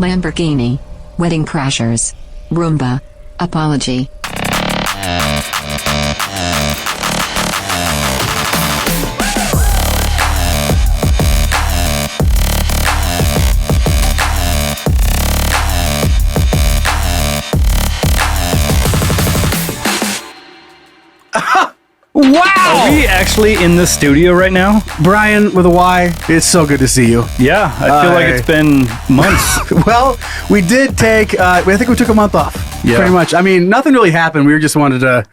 Lamborghini. Wedding crashers. Roomba. Apology. Wow! Are we actually in the studio right now? Bryan with a Y, it's so good to see you. Yeah, I feel like it's been months. Well, we did take, I think we took a month off, pretty much. I mean, nothing really happened. We just wanted to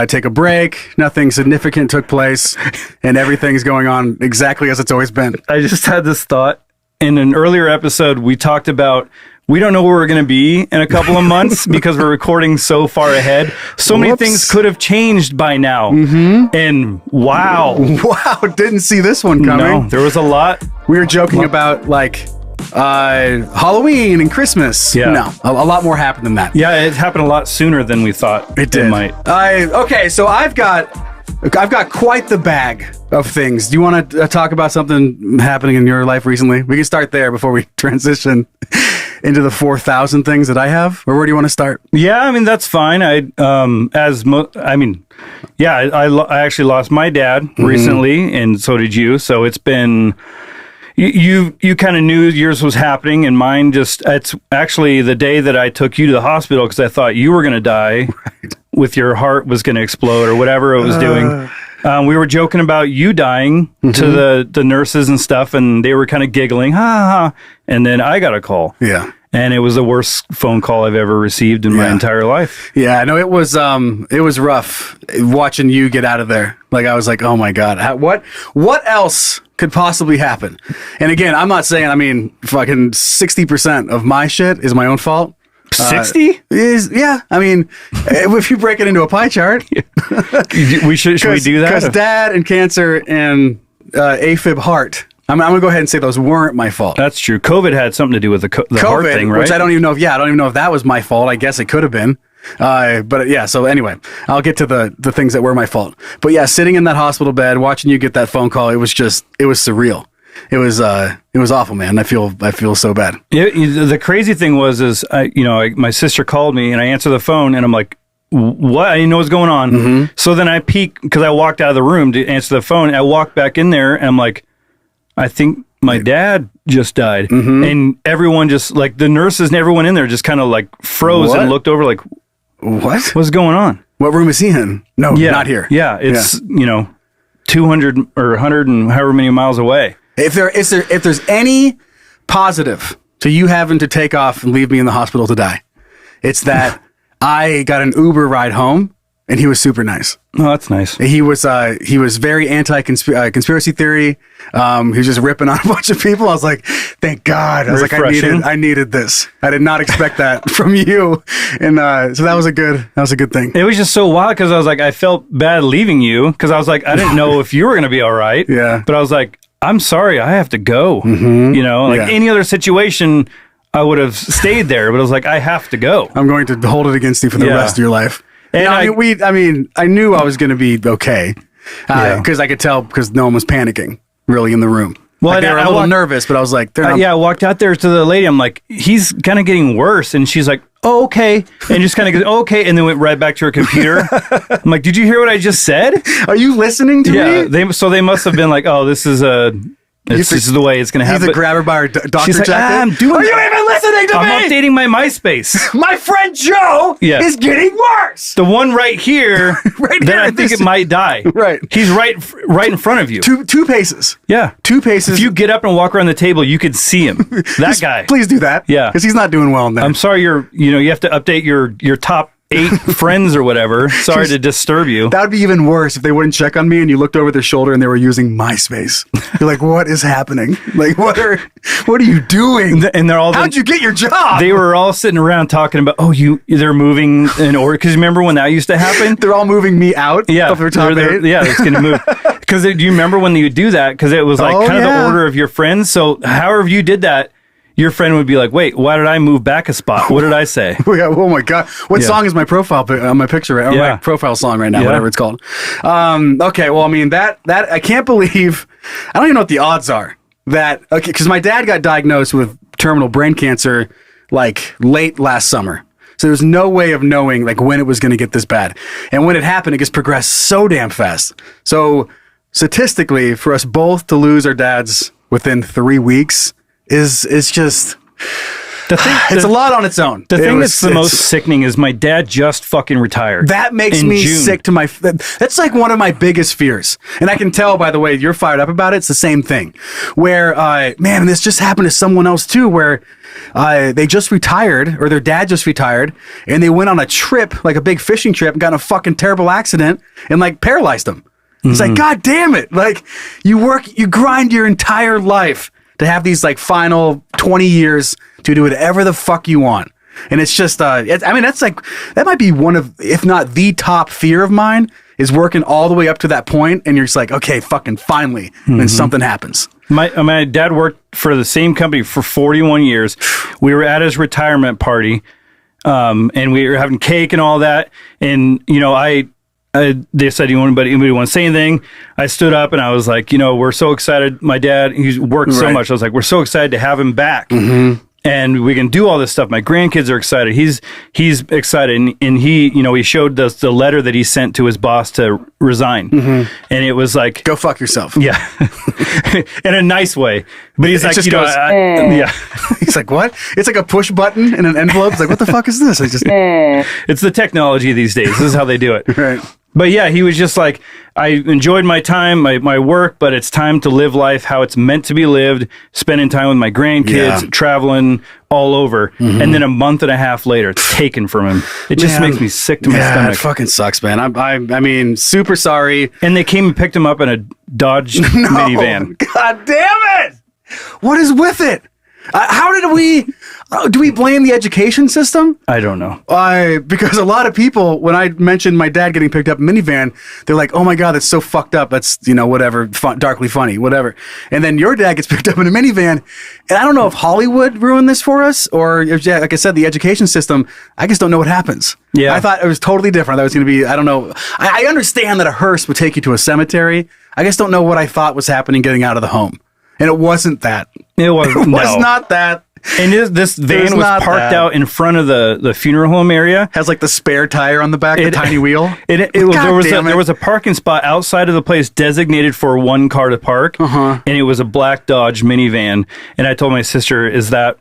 take a break. Nothing significant took place, and everything's going on exactly as it's always been. I just had this thought. In an earlier episode, we talked about we don't know where we're going to be in a couple of months because we're recording so far ahead. So many things could have changed by now. Mm-hmm. And wow. Wow, didn't see this one coming. No, there was a lot. We were joking about like Halloween and Christmas. Yeah. No, a lot more happened than that. Yeah, it happened a lot sooner than we thought it did. might. Okay, so I've got quite the bag of things. Do you want to talk about something happening in your life recently? We can start there before we transition into the 4,000 things that I have. Or where do you want to start? Yeah, I mean that's fine. I actually lost my dad recently, and so did you. So it's been you kind of knew yours was happening, and mine it's actually the day that I took you to the hospital because I thought you were going to die. Right. With your heart was going to explode or whatever it was doing. We were joking about you dying to the nurses and stuff, and they were kind of giggling, ha ha. And then I got a call. Yeah. And it was the worst phone call I've ever received in my entire life. Yeah, no, it was rough watching you get out of there. Like, I was like, oh my God, what else could possibly happen? And again, I'm not saying, I mean, fucking 60% of my shit is my own fault. 60? Yeah. I mean, if you break it into a pie chart. Should we do that? Because dad and cancer and AFib heart. I'm going to go ahead and say those weren't my fault. That's true. COVID had something to do with the heart thing, right? Which I don't even know if that was my fault. I guess it could have been. But yeah, so anyway, I'll get to the things that were my fault. But yeah, sitting in that hospital bed, watching you get that phone call, it was surreal. It was awful, man. I feel so bad. The crazy thing was my sister called me and I answered the phone and I'm like, what? I didn't know what's going on. Mm-hmm. So then I peeked because I walked out of the room to answer the phone. I walked back in there and I'm like, I think my dad just died. Mm-hmm. And everyone just like the nurses and everyone in there just kind of like froze and looked over like, what's going on? What room is he in? No, not here. Yeah. It's, 200 or 100 and however many miles away. If there's any positive to you having to take off and leave me in the hospital to die, it's that I got an Uber ride home and he was super nice. Oh, that's nice. He was very anti-conspiracy theory. He was just ripping on a bunch of people. I was like, thank God. I was like, I needed this. I did not expect that from you. And so that was a good thing. It was just so wild because I was like, I felt bad leaving you because I was like, I didn't know if you were going to be all right. Yeah. But I was like, I'm sorry, I have to go. Mm-hmm. Any other situation, I would have stayed there, but I was like, I have to go. I'm going to hold it against you for the rest of your life. And I knew I was going to be okay because I could tell because no one was panicking really in the room. Well, they were a little nervous, but I was like, I walked out there to the lady. I'm like, he's kind of getting worse, and she's like, oh, okay, and just kind of goes, okay, and then went right back to her computer. I'm like, did you hear what I just said? Are you listening to me? Yeah, they must have been like, oh, this is the way it's going to happen. He's a grabber by her doctor she's like, jacket. Are you even listening to me? I'm updating my MySpace. My friend Joe is getting worse. The one right here, I think it might die. Right. He's right in front of you. Two paces. Yeah. 2 paces. If you get up and walk around the table, you could see him. That guy. Please do that. Yeah. Because he's not doing well in that. I'm sorry you have to update your top 8 friends or whatever. Sorry to disturb you. That would be even worse if they wouldn't check on me and you looked over their shoulder and they were using MySpace. You're like, what is happening? Like, what are you doing? And they're all how'd you get your job? They were all sitting around talking about, they're moving in order. Because remember when that used to happen? They're all moving me out of their top 8? Yeah, it's going to move. Because do you remember when you would do that? Because it was like the order of your friends. So however you did that, your friend would be like, wait, why did I move back a spot? What did I say? Oh my God. What song is my profile on my picture, or my profile song right now, whatever it's called. Okay. Well, I mean, that I can't believe, I don't even know what the odds are that, because my dad got diagnosed with terminal brain cancer like late last summer. So there was no way of knowing like when it was going to get this bad. And when it happened, it just progressed so damn fast. So statistically, for us both to lose our dads within 3 weeks is just... it's a lot on its own. The thing that's the most sickening is my dad just fucking retired. That makes me sick to my... That's like one of my biggest fears. And I can tell by the way you're fired up about it, it's the same thing. Where, man, this just happened to someone else too, where they just retired, or their dad just retired, and they went on a trip, like a big fishing trip, and got in a fucking terrible accident and like paralyzed them. It's like, God damn it. Like, you grind your entire life to have these like final 20 years to do whatever the fuck you want. And it's just, I mean, that might be one of, if not the top fear of mine, is working all the way up to that point, and you're just like, okay, fucking finally, then something happens. My dad worked for the same company for 41 years. We were at his retirement party, and we were having cake and all that. And, you know, they said, anybody want to say anything? I stood up and I was like, you know, we're so excited. My dad, he's worked so much. I was like, we're so excited to have him back. And we can do all this stuff. My grandkids are excited. He's excited. And he, you know, he showed us the letter that he sent to his boss to resign. And it was like, go fuck yourself. Yeah. In a nice way. But he's like, just you know, goes, yeah. He's like, what? It's like a push button in an envelope. It's like, what the fuck is this? It's the technology these days. This is how they do it. Right. But yeah, he was just like, I enjoyed my time, my work, but it's time to live life how it's meant to be lived, spending time with my grandkids, traveling all over. And then a month and a half later, it's taken from him. It just makes me sick to my stomach. It fucking sucks, man. I mean, super sorry. And they came and picked him up in a Dodge minivan. God damn it! What is with it? How did do we blame the education system? I don't know. Because a lot of people, when I mentioned my dad getting picked up in a minivan, they're like, oh my God, that's so fucked up. That's, you know, whatever, darkly funny, whatever. And then your dad gets picked up in a minivan. And I don't know if Hollywood ruined this for us or, if, like I said, the education system. I just don't know what happens. Yeah. I thought it was totally different. I thought it was going to be, I don't know. I understand that a hearse would take you to a cemetery. I just don't know what I thought was happening getting out of the home. And it wasn't that. It was not that. And this van was parked out in front of the funeral home area. Has like the spare tire on the back, the tiny wheel. There was a parking spot outside of the place designated for one car to park, and it was a black Dodge minivan. And I told my sister, "Is that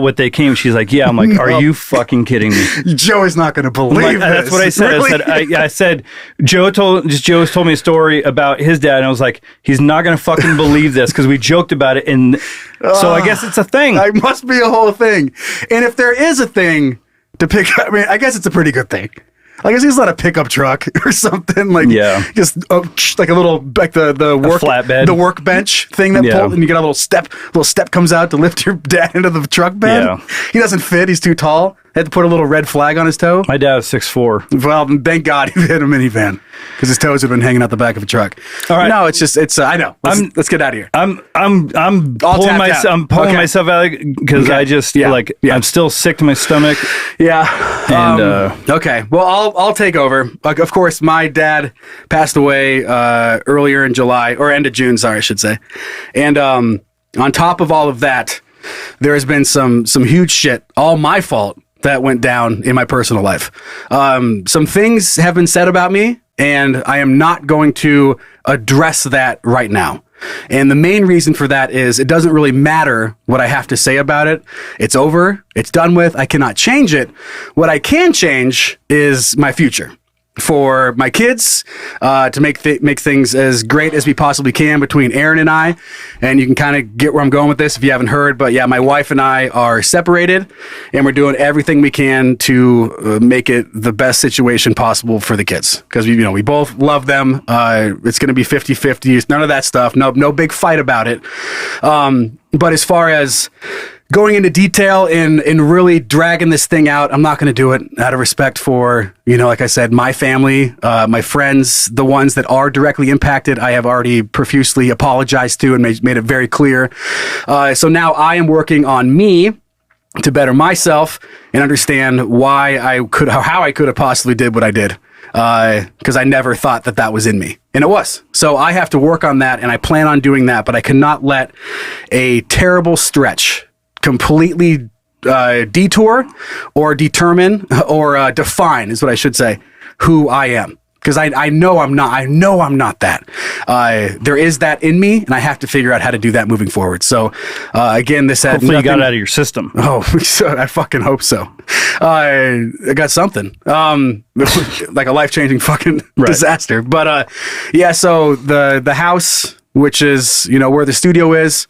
what they came?" She's like, "Yeah." I'm like, "Are you fucking kidding me?" Joe is not going to believe this. That's what I said. Really? I said Joe told me a story about his dad, and I was like, he's not going to fucking believe this because we joked about it, and so I guess it's a thing. It must be a whole thing. And if there is a thing to pick up, I mean, I guess it's a pretty good thing. I guess it's not a pickup truck or something like just like a little like the flatbed, the workbench thing that pulled, and you get a little step comes out to lift your dad into the truck bed. Yeah. He doesn't fit. He's too tall. Had to put a little red flag on his toe. My dad was 6'4". Well, thank God he hit a minivan because his toes have been hanging out the back of a truck. All right. No, it's. I know. Let's get out of here. I'm pulling myself out because I just I'm still sick to my stomach. Yeah. And okay. Well, I'll take over. Of course, my dad passed away earlier in July or end of June. Sorry, I should say. And on top of all of that, there has been some huge shit, all my fault, that went down in my personal life. Some things have been said about me, and I am not going to address that right now. And the main reason for that is it doesn't really matter what I have to say about it. It's over. It's done with. I cannot change it. What I can change is my future. For my kids, to make things as great as we possibly can between Aaron and I. And you can kind of get where I'm going with this if you haven't heard. But yeah, my wife and I are separated, and we're doing everything we can to make it the best situation possible for the kids. Because we both love them. It's going to be 50-50. None of that stuff. No big fight about it. But as far as going into detail and really dragging this thing out, I'm not going to do it out of respect for, like I said, my family, my friends, the ones that are directly impacted. I have already profusely apologized to and made it very clear. So now I am working on me to better myself and understand how I could have possibly did what I did. Because I never thought that was in me. And it was. So I have to work on that, and I plan on doing that, but I cannot let a terrible stretch completely detour or determine or define, is what I should say, who I am. Because I know I'm not that. There is that in me, and I have to figure out how to do that moving forward. So, again, this had hopefully you got it out of your system. Oh, I fucking hope so. I got something, like a life-changing fucking disaster. But yeah, so the house, which is where the studio is,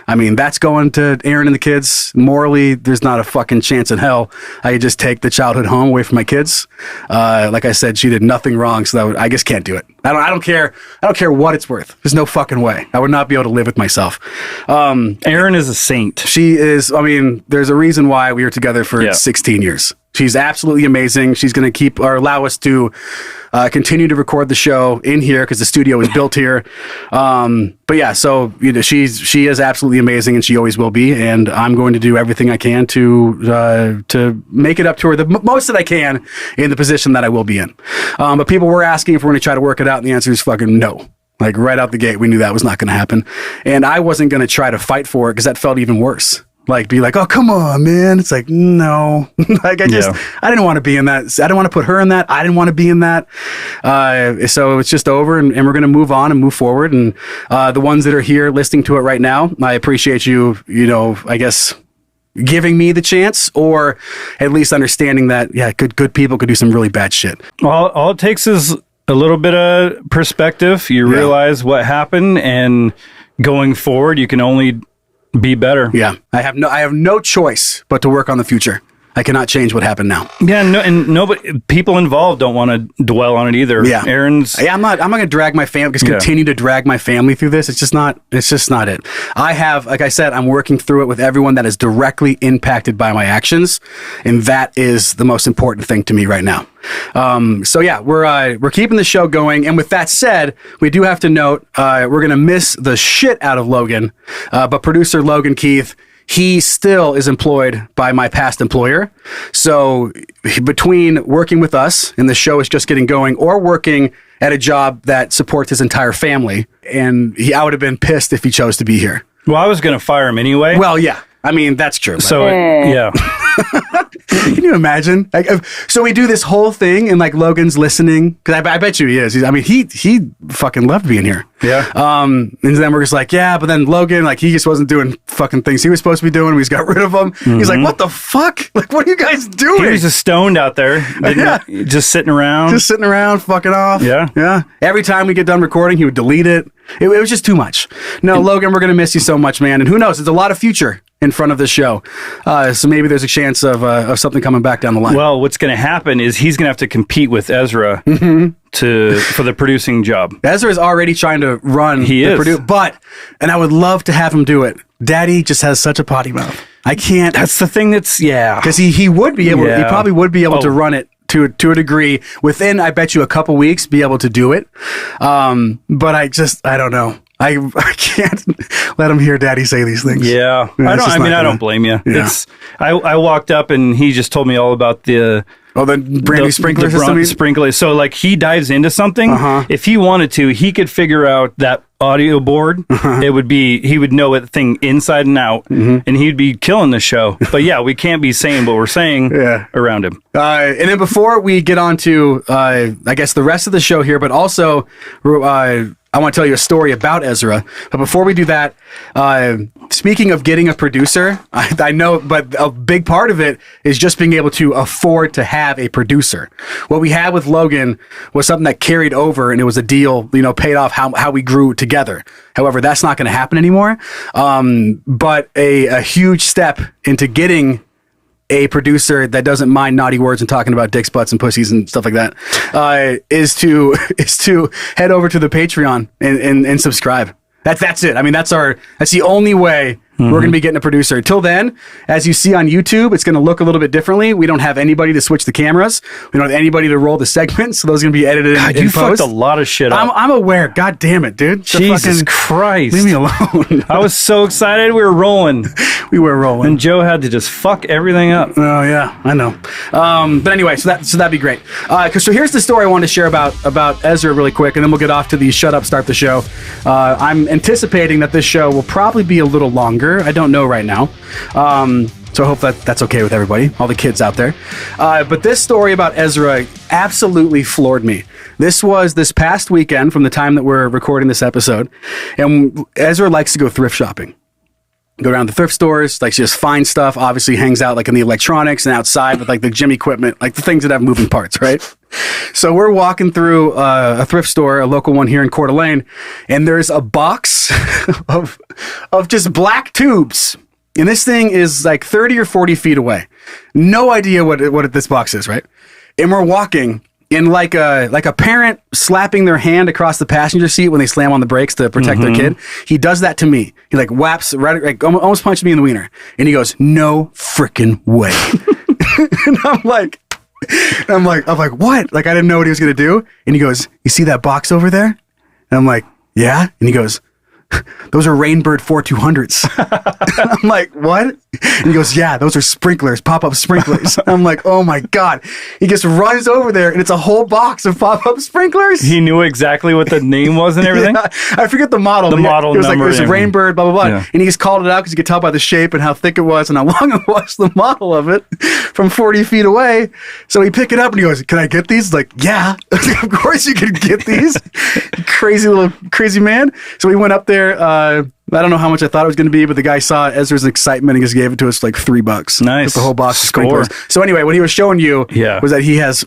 I mean, that's going to Aaron and the kids. Morally, there's not a fucking chance in hell I could just take the childhood home away from my kids. Like I said, she did nothing wrong, so I just can't do it. I don't care. I don't care what it's worth. There's no fucking way. I would not be able to live with myself. Erin is a saint. She is. I mean, there's a reason why we were together for 16 years. She's absolutely amazing. She's going to keep or allow us to continue to record the show in here because the studio is built here. But yeah, so she is absolutely amazing, and she always will be. And I'm going to do everything I can to make it up to her the most that I can in the position that I will be in. But people were asking if we're going to try to work it out, and the answer is fucking no. Like right out the gate, we knew that was not going to happen, and I wasn't going to try to fight for it because that felt even worse. Like, be like, oh, come on, man. It's like, no. Like, I didn't want to be in that. I didn't want to put her in that. I didn't want to be in that. So it's just over, and we're going to move on and move forward. And the ones that are here listening to it right now, I appreciate you, I guess, giving me the chance, or at least understanding that, yeah, good people could do some really bad shit. All it takes is a little bit of perspective. You realize what happened, and going forward, you can only be better. Yeah. I have no choice but to work on the future. I cannot change what happened now. Yeah, and nobody, people involved don't want to dwell on it either. Yeah, Aaron's. Yeah, I'm not going to drag my family. Just continue to drag my family through this. It's just not it. I have, like I said, I'm working through it with everyone that is directly impacted by my actions, and that is the most important thing to me right now. So yeah, we're keeping the show going. And with that said, we do have to note we're going to miss the shit out of Logan, but producer Logan Keith, he still is employed by my past employer. So between working with us and the show is just getting going, or working at a job that supports his entire family, and I would have been pissed if he chose to be here. Well, I was going to fire him anyway. Well, yeah. I mean, that's true. So, yeah. Can you imagine? Like, so we do this whole thing, and like Logan's listening, because I bet you he is. He fucking loved being here. Yeah. And then we're just like, yeah, but then Logan, like, he just wasn't doing fucking things he was supposed to be doing. We just got rid of him. Mm-hmm. He's like, what the fuck? Like, what are you guys doing? He was just stoned out there, just sitting around. Just sitting around, fucking off. Yeah. Yeah. Every time we get done recording, he would delete it. It was just too much. No, Logan, we're going to miss you so much, man. And who knows? There's a lot of future in front of this show. So maybe there's a chance of something coming back down the line. Well, what's going to happen is he's going to have to compete with Ezra for the producing job. Ezra is already trying to run. He is. And I would love to have him do it. Daddy just has such a potty mouth. I can't. That's the thing because he would be able, he probably would be able to run it to a degree within, I bet you, a couple weeks, be able to do it. But I don't know. I can't let him hear Daddy say these things. Yeah. I don't blame you. Yeah. I walked up and he just told me all about the brandy sprinkler system. Sprinkler. So like he dives into something. If he wanted to, he could figure out that audio board. He would know it thing inside and out, and he'd be killing the show. But yeah, we can't be saying what we're saying around him. And then before we get on to, I guess, the rest of the show here, but also I want to tell you a story about Ezra. But before we do that, speaking of getting a producer, I know, but a big part of it is just being able to afford to have a producer. What we had with Logan was something that carried over, and it was a deal, paid off how we grew together. However, that's not going to happen anymore. But a huge step into getting a producer that doesn't mind naughty words and talking about dicks, butts, and pussies and stuff like that, is to head over to the Patreon and subscribe. That's it. I mean, that's the only way we're going to be getting a producer. Till then, as you see on YouTube, it's going to look a little bit differently. We don't have anybody to switch the cameras. We don't have anybody to roll the segments. So those are going to be edited in you post. Fucked a lot of shit up. I'm aware. God damn it, dude. Jesus Christ. Leave me alone. I was so excited. We were rolling. We were rolling. And Joe had to just fuck everything up. Oh, yeah. I know. But anyway, so that'd be great. So here's the story I wanted to share about Ezra really quick, and then we'll get off to the shut up, start the show. I'm anticipating that this show will probably be a little longer younger. I don't know right now. So I hope that's okay with everybody, all the kids out there. But this story about Ezra absolutely floored me. This was this past weekend from the time that we're recording this episode. And Ezra likes to go thrift shopping. Go around the thrift stores, like just find stuff, obviously hangs out like in the electronics and outside with like the gym equipment, like the things that have moving parts, right? So we're walking through a thrift store, a local one here in Coeur d'Alene, and there's a box of just black tubes. And this thing is like 30 or 40 feet away. No idea what this box is, right? And we're walking in like a parent slapping their hand across the passenger seat when they slam on the brakes to protect their kid. He does that to me. He like whaps right, like almost punched me in the wiener. And he goes, "No freaking way." And I'm like, what? Like I didn't know what he was gonna do. And he goes, "You see that box over there?" And I'm like, "Yeah." And he goes, "Those are Rainbird 4200s." I'm like, "What?" And he goes, "Yeah, those are sprinklers, pop-up sprinklers." I'm like, "Oh my God." He just runs over there and it's a whole box of pop-up sprinklers. He knew exactly what the name was and everything. Yeah, I forget the model. The model it was number. Like, it was a Rainbird, blah, blah, blah. Yeah. And he just called it out because you could tell by the shape and how thick it was and how long it was, the model of it from 40 feet away. So he picked it up and he goes, "Can I get these?" Like, "Yeah, of course you can get these." Crazy man. So we went up there. I don't know how much I thought it was going to be, but the guy saw Ezra's excitement and just gave it to us for like $3. Nice. With the whole box of Score. sprinklers. So anyway, what he was showing you was that he has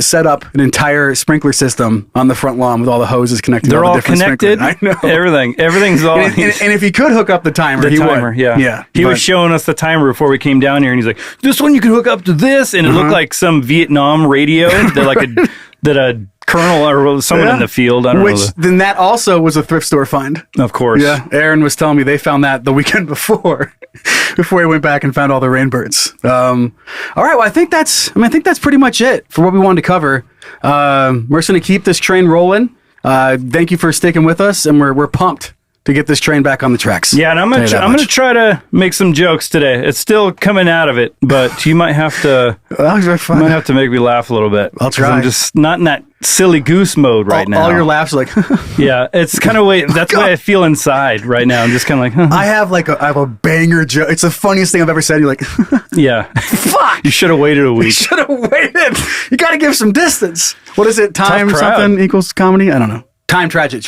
set up an entire sprinkler system on the front lawn with all the hoses connected. They're all all the different connected. I know. Everything's all. And if he could hook up the timer, he would. Yeah. He was showing us the timer before we came down here, and he's like, "This one you can hook up to this," and it looked like some Vietnam radio. They're like a colonel or someone in the field. I don't know. Then that also was a thrift store find. Of course. Yeah. Aaron was telling me they found that the weekend before he went back and found all the Rainbirds. All right. Well, I think that's pretty much it for what we wanted to cover. We're just going to keep this train rolling. Thank you for sticking with us, and we're pumped to get this train back on the tracks. Yeah, and I'm gonna try to make some jokes today. It's still coming out of it, but you might have to make me laugh a little bit. I'll try. I'm just not in that silly goose mode right now. All your laughs are like, yeah, it's kind of that's the way I feel inside right now. I'm just kind of like, I have a banger joke. It's the funniest thing I've ever said. You're like, yeah, fuck. You should have waited a week. You should have waited. You got to give some distance. What is it? Time something equals comedy? I don't know. Time tragedy.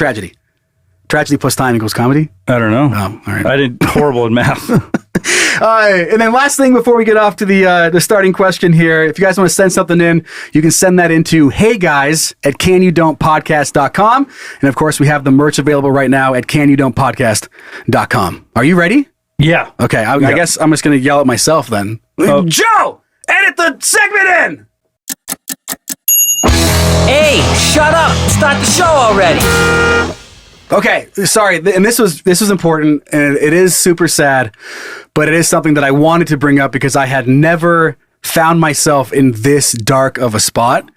Tragedy plus time equals comedy? I don't know. Oh, all right. I did horrible at math. And then last thing before we get off to the starting question here, if you guys want to send something in, you can send that into heyguys at canyoudon'tpodcast.com. And of course, we have the merch available right now at canyoudon'tpodcast.com. Are you ready? Yeah. Okay. I guess I'm just going to yell at myself then. Joe, edit the segment in. Hey, shut up. Start the show already. Okay, sorry, and this was important, and it is super sad, but it is something that I wanted to bring up because I had never found myself in this dark of a spot,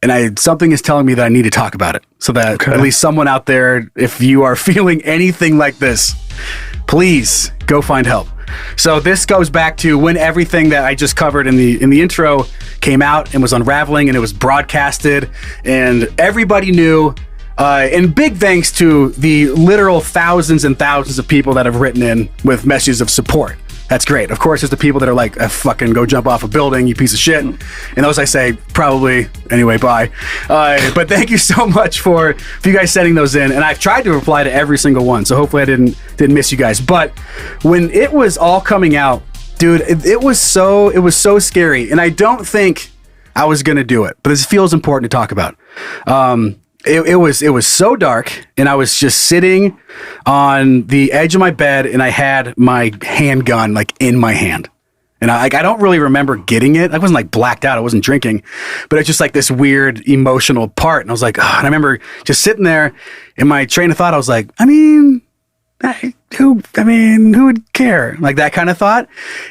and something is telling me that I need to talk about it, so that at least someone out there, if you are feeling anything like this, please go find help. So this goes back to when everything that I just covered in the intro came out and was unraveling, and it was broadcasted, and everybody knew. And big thanks to the literal thousands and thousands of people that have written in with messages of support. That's great. Of course, there's the people that are like, fucking go jump off a building, you piece of shit. And those I say, probably, anyway, bye. But thank you so much for you guys sending those in. And I've tried to reply to every single one, so hopefully I didn't miss you guys. But when it was all coming out, dude, it was so scary. And I don't think I was going to do it, but this feels important to talk about. It was so dark, and I was just sitting on the edge of my bed, and I had my handgun like in my hand, and I don't really remember getting it. I wasn't like blacked out. I wasn't drinking, but it's just like this weird emotional part. And I was like, and I remember just sitting there in my train of thought. I was like, who would care? Like that kind of thought.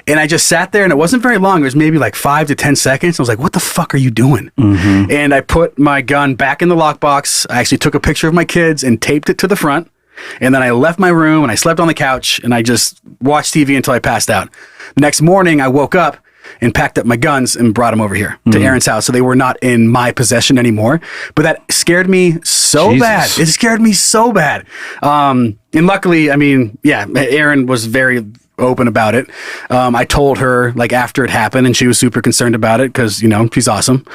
And I just sat there, and it wasn't very long. It was maybe like 5 to 10 seconds. I was like, what the fuck are you doing? Mm-hmm. And I put my gun back in the lockbox. I actually took a picture of my kids and taped it to the front. And then I left my room, and I slept on the couch, and I just watched TV until I passed out. The next morning I woke up, and packed up my guns and brought them over here to Aaron's house. So they were not in my possession anymore. But that scared me so bad. It scared me so bad. And luckily, I mean, yeah, Aaron was very open about it. I told her like after it happened, and she was super concerned about it because, you know, she's awesome.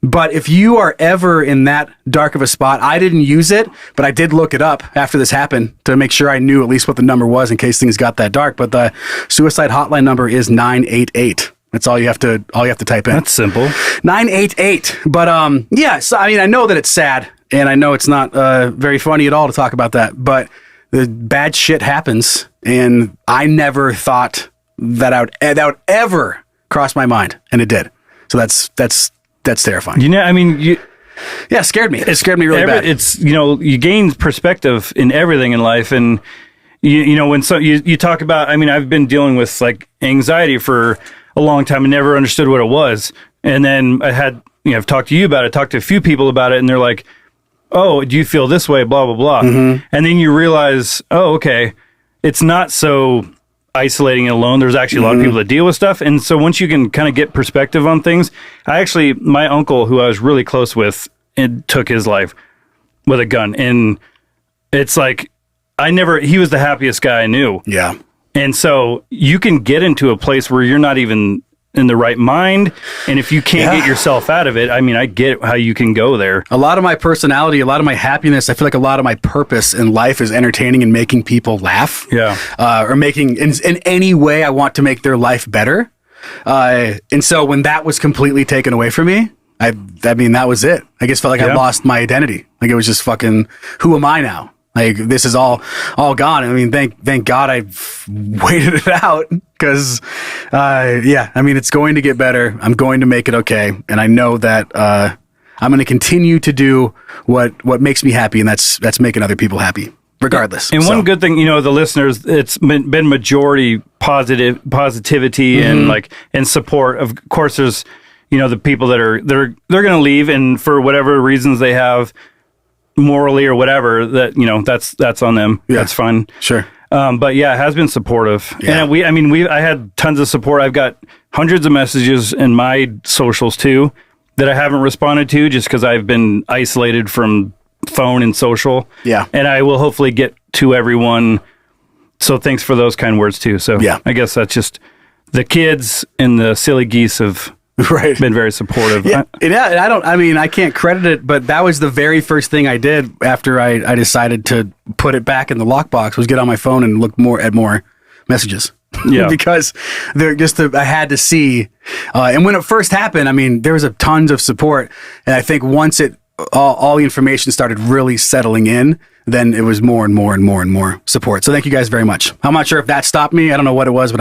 But if you are ever in that dark of a spot, I didn't use it, but I did look it up after this happened to make sure I knew at least what the number was in case things got that dark. But the suicide hotline number is 988. That's all you have to type in. That's simple. 988. But yeah, so I mean, I know that it's sad, and I know it's not very funny at all to talk about that, but the bad shit happens, and I never thought that would ever cross my mind, and it did. So that's terrifying. You know, I mean, yeah, it scared me. It scared me really bad. It's, you know, you gain perspective in everything in life, and you know, when you talk about, I mean, I've been dealing with like anxiety for a long time and never understood what it was, and then I've talked to you about it, talked to a few people about it, and they're like, oh, do you feel this way? Blah, blah, blah. Mm-hmm. And then you realize, oh, okay, it's not so isolating and alone. There's actually a lot of people that deal with stuff. And so once you can kind of get perspective on things, my uncle, who I was really close with, it took his life with a gun. And it's like, he was the happiest guy I knew. Yeah. And so you can get into a place where you're not even in the right mind, and if you can't get yourself out of it, I mean, I get how you can go there. A lot of my personality, a lot of my happiness, I feel like a lot of my purpose in life is entertaining and making people laugh. Yeah. Or making, in any way I want to make their life better. And so when that was completely taken away from me, I mean, that was it. I just felt like I lost my identity. Like it was just fucking, who am I now? Like this is all gone. I mean, thank God I waited it out because, I mean, it's going to get better. I'm going to make it okay, and I know that I'm going to continue to do what makes me happy, and that's making other people happy, regardless. And one good thing, you know, the listeners, it's been majority positivity and support. Of course, there's, you know, the people they're going to leave, and for whatever reasons they have, morally or whatever, that, you know, that's on them. That's fine. Sure. But yeah, it has been supportive. Yeah. And I had tons of support. I've got hundreds of messages in my socials too that I haven't responded to just because I've been isolated from phone and social. Yeah. And I will hopefully get to everyone. So thanks for those kind words too. So yeah, I guess that's just the kids and the silly geese have been very supportive. Yeah, I can't credit it, but that was the very first thing I did after I decided to put it back in the lockbox, was get on my phone and look at more messages. Yeah. Because I had to see, and when it first happened, I mean, there was tons of support, and I think once all the information started really settling in, then it was more and more and more and more support. So thank you guys very much. I'm not sure if that stopped me. I don't know what it was, but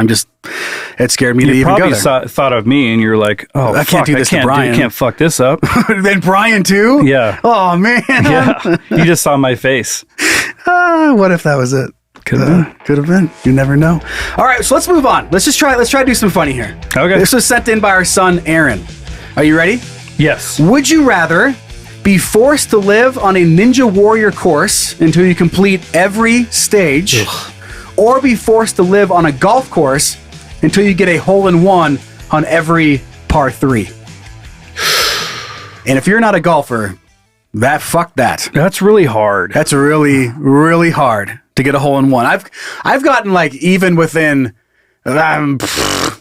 it scared me to even go there. You probably thought of me and you're like, oh, I can't do this to Bryan. You can't fuck this up. Then Bryan too? Yeah. Oh, man. Yeah. You just saw my face. What if that was it? Could have been. You never know. All right, so let's move on. Let's try to do some funny here. Okay. This was sent in by our son, Aaron. Are you ready? Yes. Would you rather be forced to live on a Ninja Warrior course until you complete every stage, or be forced to live on a golf course until you get a hole-in-one on every par 3? And if you're not a golfer, fuck that. That's really hard. That's really, really hard to get a hole-in-one. I've gotten like even within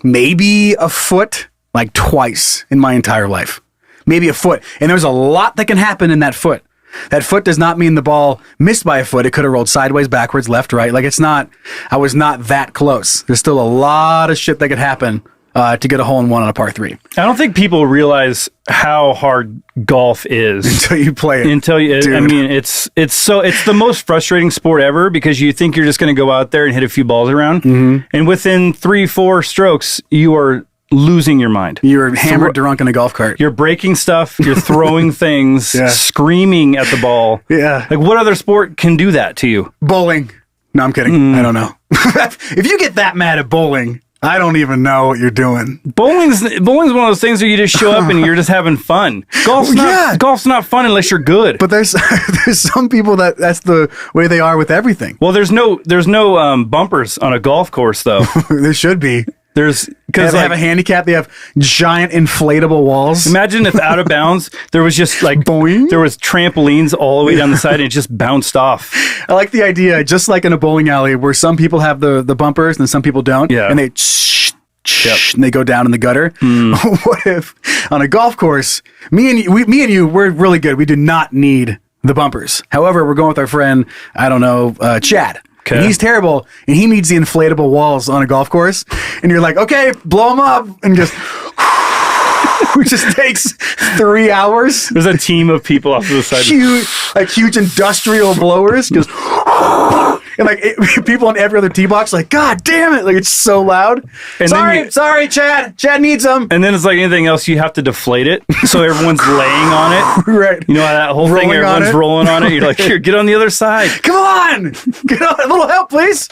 maybe a foot like twice in my entire life. Maybe a foot. And there's a lot that can happen in that foot. That foot does not mean the ball missed by a foot. It could have rolled sideways, backwards, left, right. Like I was not that close. There's still a lot of shit that could happen to get a hole-in-one on a par 3. I don't think people realize how hard golf is until you play it. I mean, it's the most frustrating sport ever because you think you're just going to go out there and hit a few balls around. Mm-hmm. And within 3-4 strokes, you are losing your mind. You're hammered drunk in a golf cart. You're breaking stuff. You're throwing things, screaming at the ball. Yeah. Like, what other sport can do that to you? Bowling. No, I'm kidding. I don't know. If you get that mad at bowling, I don't even know what you're doing. Bowling's one of those things where you just show up and you're just having fun. Golf's not fun unless you're good. But there's some people that's the way they are with everything. Well, there's no bumpers on a golf course though. There should be. Because they have a handicap. They have giant inflatable walls. Imagine if out of bounds, there was just like, Boing. there was trampolines all the way down the side and it just bounced off. I like the idea, just like in a bowling alley where some people have the bumpers and some people don't. Yeah. And they and they go down in the gutter. What if on a golf course, me and you, we're really good. We do not need the bumpers. However, we're going with our friend, I don't know, Chad. Okay. And he's terrible, and he needs the inflatable walls on a golf course. And you're like, okay, blow them up, and just which just takes 3 hours. There's a team of people off to the side. Huge industrial blowers, just and people on every other tee box, like, God damn it! Like it's so loud. And sorry, Chad. Chad needs them. And then it's like anything else, you have to deflate it, so everyone's laying on it. Right. You know how that whole thing, everyone's rolling on it. You're like, here, get on the other side. Come on, get on. A little help, please.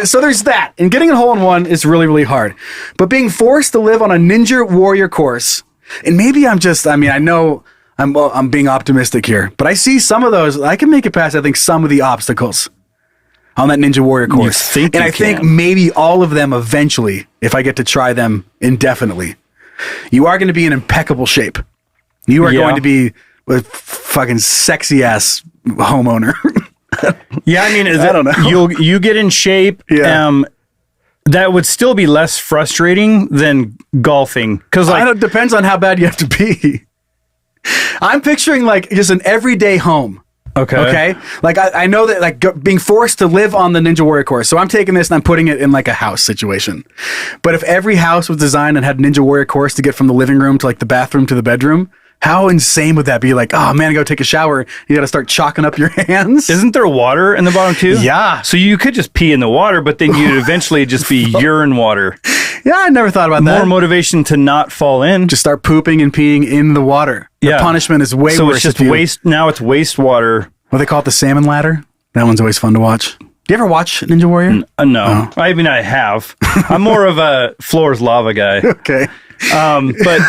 So there's that, and getting a hole in one is really, really hard. But being forced to live on a Ninja Warrior course, and maybe I know I'm being optimistic here, but I see some of those. I can make it past, I think, some of the obstacles on that Ninja Warrior course. I think maybe all of them eventually, if I get to try them indefinitely. You are going to be in impeccable shape. You are going to be a fucking sexy ass homeowner. Yeah, I mean, I don't know. You get in shape. Yeah. That would still be less frustrating than golfing, because it depends on how bad you have to be. I'm picturing like just an everyday home. Okay. Like I know that like being forced to live on the Ninja Warrior course. So I'm taking this and I'm putting it in like a house situation. But if every house was designed and had Ninja Warrior course to get from the living room to like the bathroom to the bedroom, how insane would that be? Like, oh man, go take a shower. You got to start chalking up your hands. Isn't there water in the bottom too? Yeah. So you could just pee in the water, but then you'd eventually just be urine water. Yeah, I never thought about that. More motivation to not fall in. Just start pooping and peeing in the water. The punishment is way worse. So it's just waste. Now it's wastewater. What they call it, the salmon ladder. That one's always fun to watch. Do you ever watch Ninja Warrior? No. Oh. I mean, I have. I'm more of a floor's lava guy. Okay. But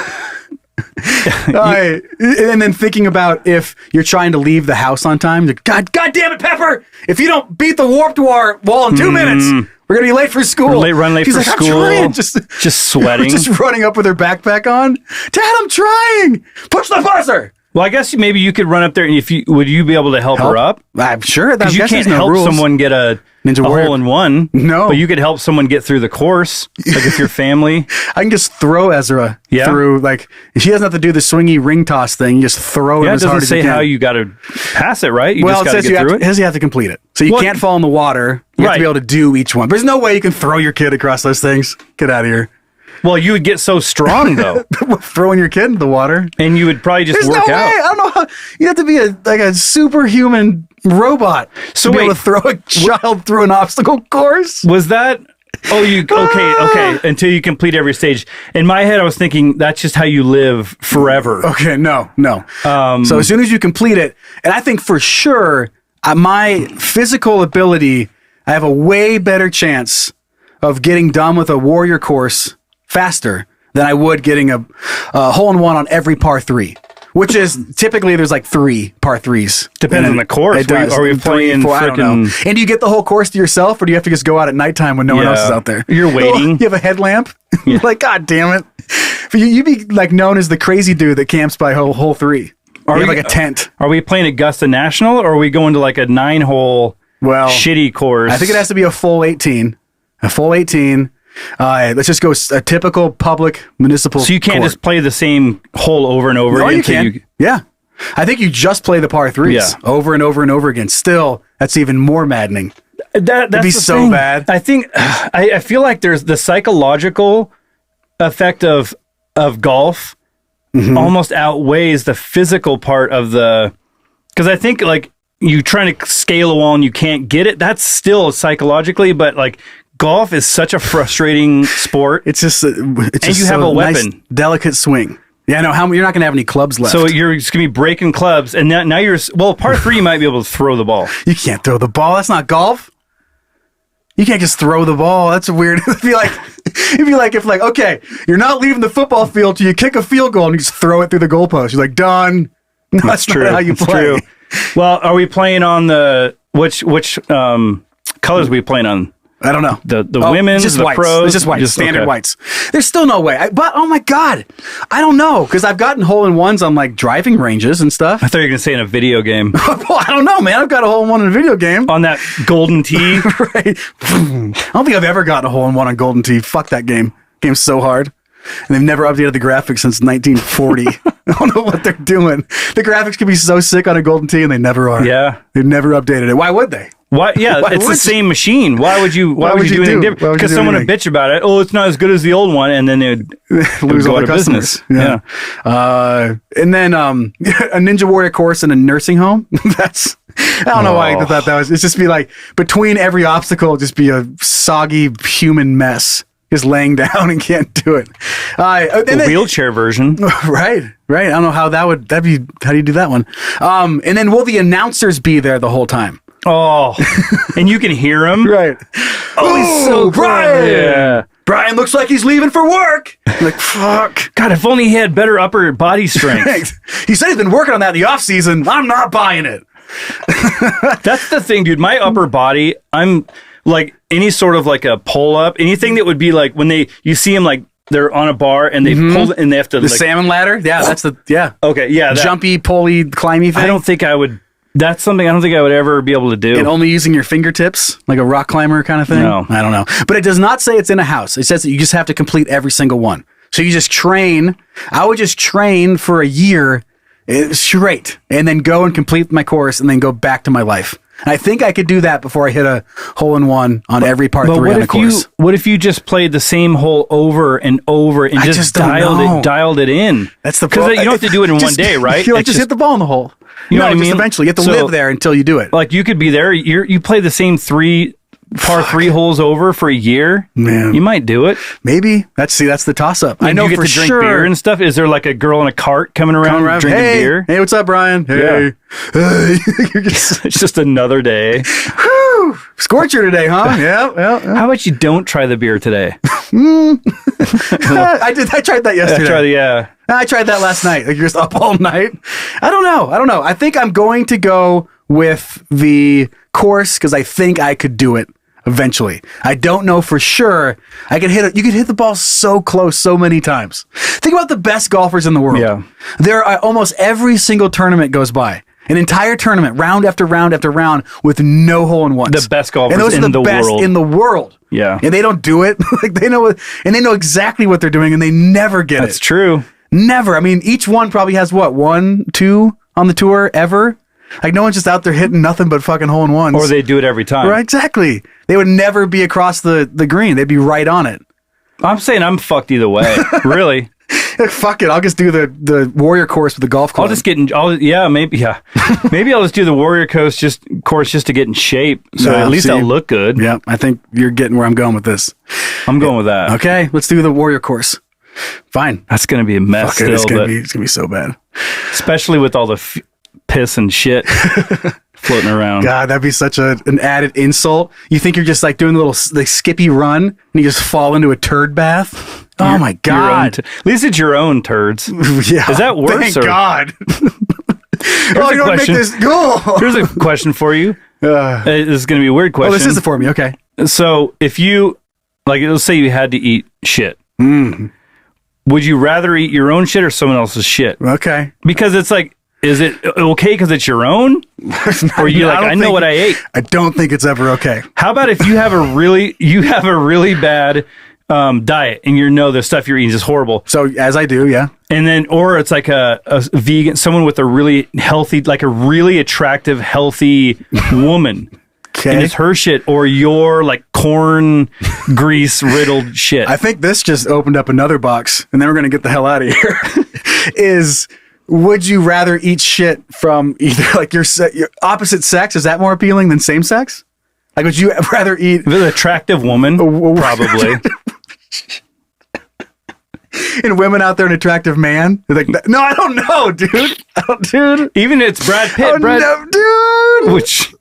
and then thinking about if you're trying to leave the house on time, God damn it, Pepper! If you don't beat the warped wall in 2 minutes, we're gonna be late for school. Run late She's for like, school. I'm trying. Just sweating, just running up with her backpack on. Dad, I'm trying. Push the buzzer. Well, I guess maybe you could run up there, and would you be able to help her up? I'm sure. Because you can't help someone get a hole in one. No. But you could help someone get through the course, like if you're family. I can just throw Ezra through, like, she doesn't have to do the swingy ring toss thing. You just throw him as hard as you can. It doesn't say how you got to pass it, right? You just got to get through it? It says you have to complete it. So you can't fall in the water. You have to be able to do each one. There's no way you can throw your kid across those things. Get out of here. Well, you would get so strong, though. Throwing your kid in the water. And you would probably just work out. I don't know how. You have to be a superhuman robot to be able to throw a child through an obstacle course. Was that... Okay. Until you complete every stage. In my head, I was thinking that's just how you live forever. Okay, no. So as soon as you complete it, and I think for sure, my physical ability, I have a way better chance of getting done with a warrior course faster than I would getting a hole-in-one on every par 3, which is typically there's like 3 par 3s. Depends on the course. It does. Are we playing I don't know. And do you get the whole course to yourself, or do you have to just go out at nighttime when no one else is out there? You're waiting. You have a headlamp. You're like, God damn it! But you'd be like known as the crazy dude that camps by hole 3. Or you have like a tent. Are we playing Augusta National, or are we going to like a 9-hole shitty course? I think it has to be a full 18. A full 18. Let's just go a typical public municipal. So you can't court. just play the same hole over and over again. You can. Yeah. I think you just play the par 3s over and over and over again. Still, that's even more maddening. That'd be so bad. I think I feel like there's the psychological effect of golf almost outweighs the physical part of because I think like you trying to scale a wall and you can't get it. That's still psychologically, but like golf is such a frustrating sport. It's just and you have a weapon, nice, delicate swing. Yeah, no, you're not going to have any clubs left. So you're just going to be breaking clubs, and now you're par 3. You might be able to throw the ball. You can't throw the ball. That's not golf. You can't just throw the ball. That's weird. It'd be like if okay, you're not leaving the football field till you kick a field goal and you just throw it through the goalpost. You're like, done. No, that's true. Not how you play. True. Well, are we playing on the which colors are we playing on? I don't know. The women's, just the whites. pros, It's just whites, standard okay. whites. There's still no way. But oh my god, I don't know because I've gotten hole-in-ones on like driving ranges and stuff. I thought you were gonna say in a video game. Well, I don't know, man. I've got a hole-in-one in a video game. On that Golden Tee. Right. I don't think I've ever gotten a hole-in-one on Golden Tee. Fuck that game. Game's so hard. And they've never updated the graphics since 1940. I don't know what they're doing. The graphics can be so sick on a Golden Tee, and they never are. Yeah. They've never updated it. Why would they? Why? Yeah, Why it's the would same machine. Why would you do anything different? Because someone would bitch about it. Oh, it's not as good as the old one, and then they'd lose all go the out of customers. business. Yeah. And then a Ninja Warrior course in a nursing home. That's I don't know why I thought that was. It's just be like between every obstacle, just be a soggy human mess. Just laying down and can't do it. The wheelchair version. Right. I don't know how how do you do that one? And then will the announcers be there the whole time? Oh, and you can hear him. Right. Oh, he's so Bryan. Yeah. Bryan looks like he's leaving for work. I'm like, fuck. God, if only he had better upper body strength. He said he's been working on that in the off season. I'm not buying it. That's the thing, dude. My upper body, I'm like any sort of like a pull up, anything that would be like when you see them like they're on a bar and they pull and they have to The like, salmon ladder? Yeah, that's okay, yeah, jumpy, pulley, climby thing. I don't think I would. That's something I don't think I would ever be able to do. And only using your fingertips, like a rock climber kind of thing? No. I don't know. But it does not say it's in a house. It says that you just have to complete every single one. So you just train. I would just train for a year straight and then go and complete my course and then go back to my life. I think I could do that before I hit a hole-in-one on every part 3 on the course. What if you just played the same hole over and over and just dialed it in? That's the because problem. you don't have to do it in one day, right? You just hit the ball in the hole. You know what I mean? Eventually, you have to live there until you do it. Like you could be there. You play the same par 3 holes over for a year. Man, you might do it. Maybe that's the toss up. I know you get for to drink sure. Beer and stuff. Is there like a girl in a cart coming around drinking beer? Hey, what's up, Bryan? Hey, yeah. It's just another day. Whew. Scorcher today, huh? Yeah. How about you don't try the beer today? I tried that yesterday. I tried that last night. Like you're just up all night. I don't know. I think I'm going to go with the course because I think I could do it eventually. I don't know for sure. You could hit the ball so close so many times. Think about the best golfers in the world. Yeah. There are almost every single tournament goes by. An entire tournament, round after round after round, with no hole-in-ones. The best golfers and those in are the best world. in the world. Yeah. And they don't do it. Like they know exactly what they're doing, and they never get it. That's true. Never. I mean, each one probably has what, 1, 2 on the tour ever? Like no one's just out there hitting nothing but fucking hole-in-ones. Or they do it every time. Right, exactly. They would never be across the green. They'd be right on it. I'm saying I'm fucked either way. Really. Fuck it. I'll just do the Warrior course with the golf club. Maybe I'll just do the Warrior course just to get in shape. So at least I'll look good. Yeah, I think you're getting where I'm going with this. I'm going with that. Okay, let's do the Warrior course. Fine. That's going to be a mess. Fuck it, it's going to be so bad. Especially with all the piss and shit floating around. God, that'd be such an added insult. You think you're just like doing a little skippy run and you just fall into a turd bath? Oh my God. At least it's your own turds. Yeah. Is that worse? Thank God. You don't make this go. Here's a question for you. This is going to be a weird question. Oh, this is it for me. Okay. So if you, let's say you had to eat shit. Would you rather eat your own shit or someone else's shit? Okay. Because it's like, is it okay because it's your own? Or you I know what I ate? I don't think it's ever okay. How about if you have a really bad diet and the stuff you're eating is horrible. So as I do, yeah. And then, or it's like a vegan, someone with a really healthy, like a really attractive, healthy woman. Okay. And it's her shit or your like corn grease riddled shit. I think this just opened up another box and then we're going to get the hell out of here. Would you rather eat shit from either like your opposite sex? Is that more appealing than same sex? Like, would you rather eat an attractive woman? Probably. And women out there, an attractive man? They're like, no, I don't know, dude. Dude. Even it's Brad Pitt. No, dude. Which,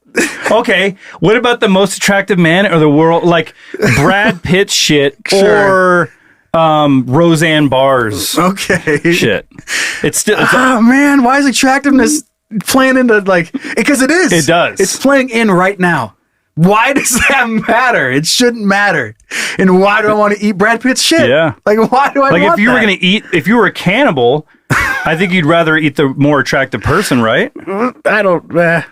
okay. What about the most attractive man or the world? Like Brad Pitt shit or Roseanne Barr's shit. It's still. Man, why is attractiveness playing into like? Because it is. It does. It's playing in right now. Why does that matter? It shouldn't matter. And why do I want to eat Brad Pitt's shit? Yeah. Like, why do I want if you that? were going to eat, if you were a cannibal, I think you'd rather eat the more attractive person, right? I don't know.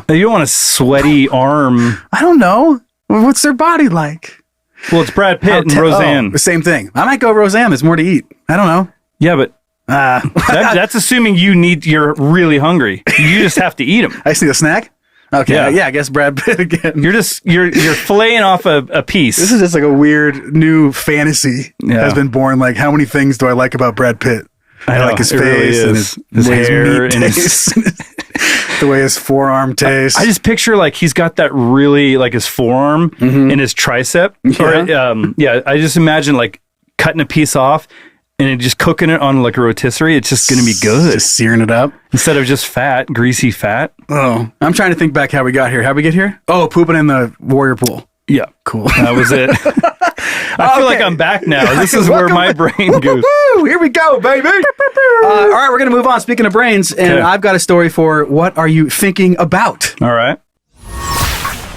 You don't want a sweaty arm. I don't know. What's their body like? Well, it's Brad Pitt and Roseanne. The same thing. I might go Roseanne. There's more to eat. I don't know. Yeah, but that's assuming you're really hungry. You just have to eat them. I see a snack. Okay, yeah, I guess Brad Pitt again. You're filleting off a piece. This is just like a weird new fantasy has been born. Like, how many things do I like about Brad Pitt? I like his face and his hair and the way his forearm tastes. I just picture like he's got that really like his forearm and his tricep. Yeah. I just imagine like cutting a piece off and just cooking it on like a rotisserie. It's just going to be good. Just searing it up. Instead of just greasy fat. Oh, I'm trying to think back how we got here. How'd we get here? Oh, pooping in the warrior pool. Yeah. Cool. That was it. I feel like I'm back now. This is where my brain goes. Here we go, baby. All right, we're going to move on. Speaking of brains, and I've got a story for what are you thinking about? All right.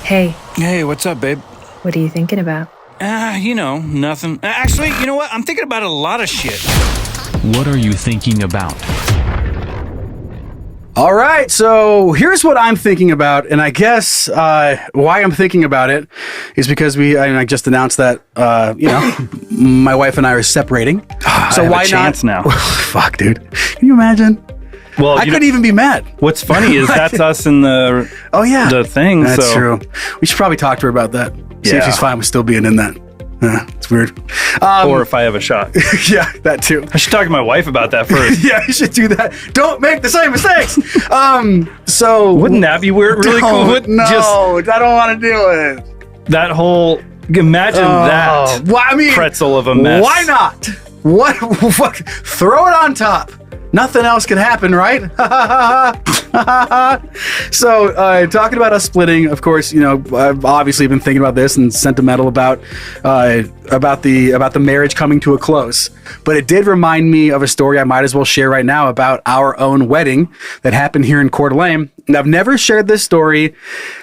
Hey, Hey, what's up, babe? what are you thinking about? Nothing. Actually, you know what? I'm thinking about a lot of shit. What are you thinking about? All right, so here's what I'm thinking about, and I guess why I'm thinking about it is because I just announced that my wife and I are separating. So why not now? Fuck, dude. Can you imagine? Well, I couldn't even be mad. What's funny is that's us in the the thing. That's true. We should probably talk to her about that. See if she's fine with still being in that. It's weird. Or if I have a shot. Yeah, that too. I should talk to my wife about that first. Yeah, you should do that. Don't make the same mistakes. So wouldn't that be weird? Really cool. No, I don't want to do it. That whole imagine that. Well, I mean, pretzel of a mess. Why not? What? Throw it on top. Nothing else can happen, right? So, talking about us splitting, of course, I've obviously been thinking about this and sentimental about the marriage coming to a close. But it did remind me of a story I might as well share right now about our own wedding that happened here in Coeur d'Alene. And I've never shared this story.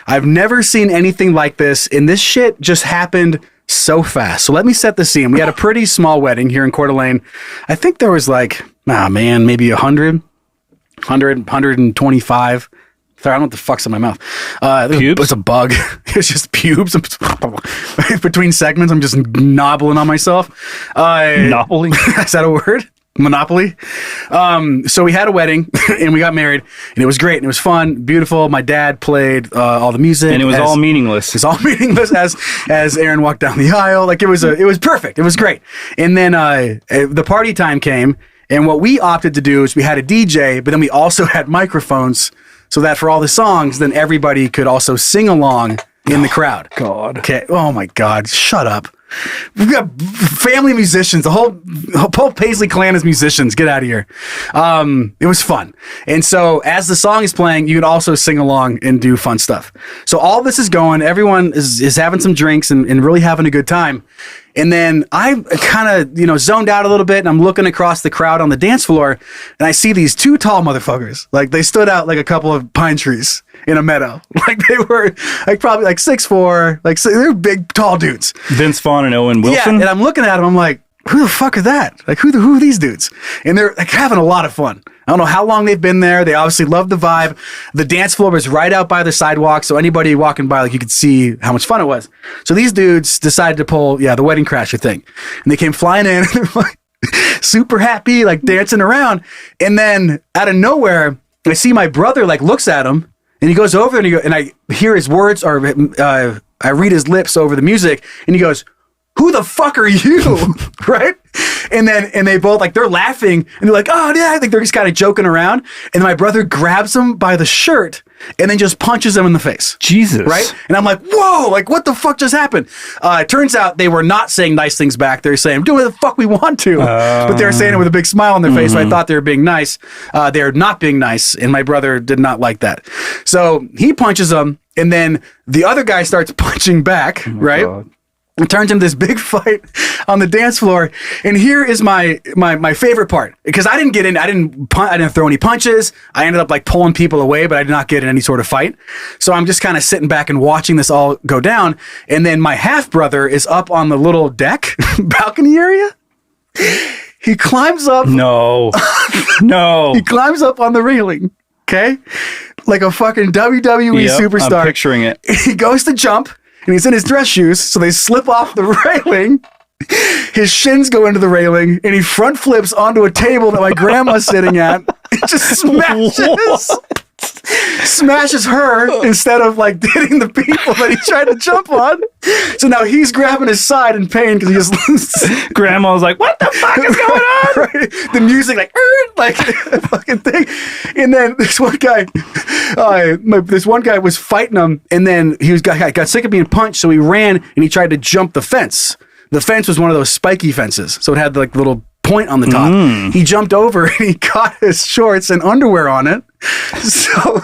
I've never seen anything like this. And this shit just happened so fast. So let me set the scene. We had a pretty small wedding here in Coeur d'Alene. I think there was like, maybe 125. Sorry, I don't know what the fuck's in my mouth. Pubes? It's a bug. It's just pubes. Between segments, I'm just nobbling on myself. Monopoly? Is that a word? Monopoly. So we had a wedding and we got married and it was great and it was fun, beautiful. My dad played all the music and it was all meaningless. It's all meaningless as Aaron walked down the aisle. Like it was perfect. It was great. And then the party time came. And what we opted to do is we had a DJ, but then we also had microphones so that for all the songs, then everybody could also sing along in the crowd. God. Okay. Oh my God. Shut up. We've got family musicians. The whole Paisley clan is musicians. Get out of here. It was fun. And so as the song is playing, you can also sing along and do fun stuff. So all this is going, everyone is having some drinks and really having a good time. And then I kind of, zoned out a little bit and I'm looking across the crowd on the dance floor and I see these two tall motherfuckers. Like they stood out like a couple of pine trees in a meadow. Like they were like probably like 6'4", like they're big, tall dudes. Vince Vaughn and Owen Wilson. Yeah, and I'm looking at them, I'm like, who the fuck are that? Like who are these dudes? And they're like having a lot of fun. I don't know how long they've been there. They obviously love the vibe. The dance floor was right out by the sidewalk, so anybody walking by, like you could see how much fun it was. So these dudes decided to pull, the wedding crasher thing. And they came flying in, and they're like super happy, like dancing around. And then out of nowhere, I see my brother like looks at him, and he goes over and I hear his words, or I read his lips over the music, and he goes, "Who the fuck are you?" Right? And they both like, they're laughing and they're like, "Oh yeah," I think they're just kind of joking around. And my brother grabs him by the shirt and then just punches him in the face. Jesus. Right? And I'm like, whoa, like what the fuck just happened? It turns out they were not saying nice things back. They're saying, do what the fuck we want to. But they were saying it with a big smile on their face. So I thought they were being nice. They're not being nice. And my brother did not like that. So he punches him and then the other guy starts punching back, right? God. It turns into this big fight on the dance floor. And here is my favorite part, because I didn't get in. I didn't throw any punches. I ended up like pulling people away, but I did not get in any sort of fight. So I'm just kind of sitting back and watching this all go down. And then my half brother is up on the little deck balcony area. He climbs up. No. He climbs up on the railing. Okay. Like a fucking WWE superstar. I'm picturing it. He goes to jump. And he's in his dress shoes, so they slip off the railing. His shins go into the railing, and he front flips onto a table that my grandma's sitting at. It just smashes her instead of like hitting the people that he tried to jump on. So now he's grabbing his side in pain because he just. Grandma's like, "What the fuck is going on?" Right? The music like a fucking thing. And then this one guy was fighting him, and then he got sick of being punched, so he ran and he tried to jump the fence. The fence was one of those spiky fences, so it had like little point on the top. He jumped over and he caught his shorts and underwear on it. So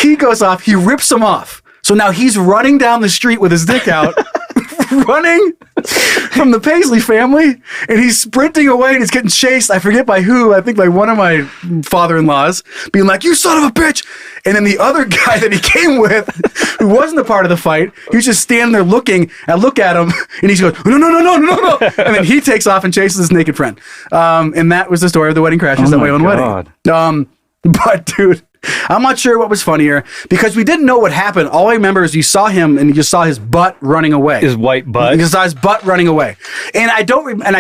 he goes off, he rips them off. So now he's running down the street with his dick out, running from the Paisley family, and he's sprinting away and he's getting chased. I forget by who. I think by one of my father-in-laws being like, "You son of a bitch." And then the other guy that he came with, who wasn't a part of the fight, he was just standing there looking. I look at him and he goes, no. And then he takes off and chases his naked friend. And that was the story of the Wedding Crashers at my own wedding. But dude, I'm not sure what was funnier because we didn't know what happened. All I remember is you saw him and you just saw his butt running away. His white butt. You saw his butt running away. And I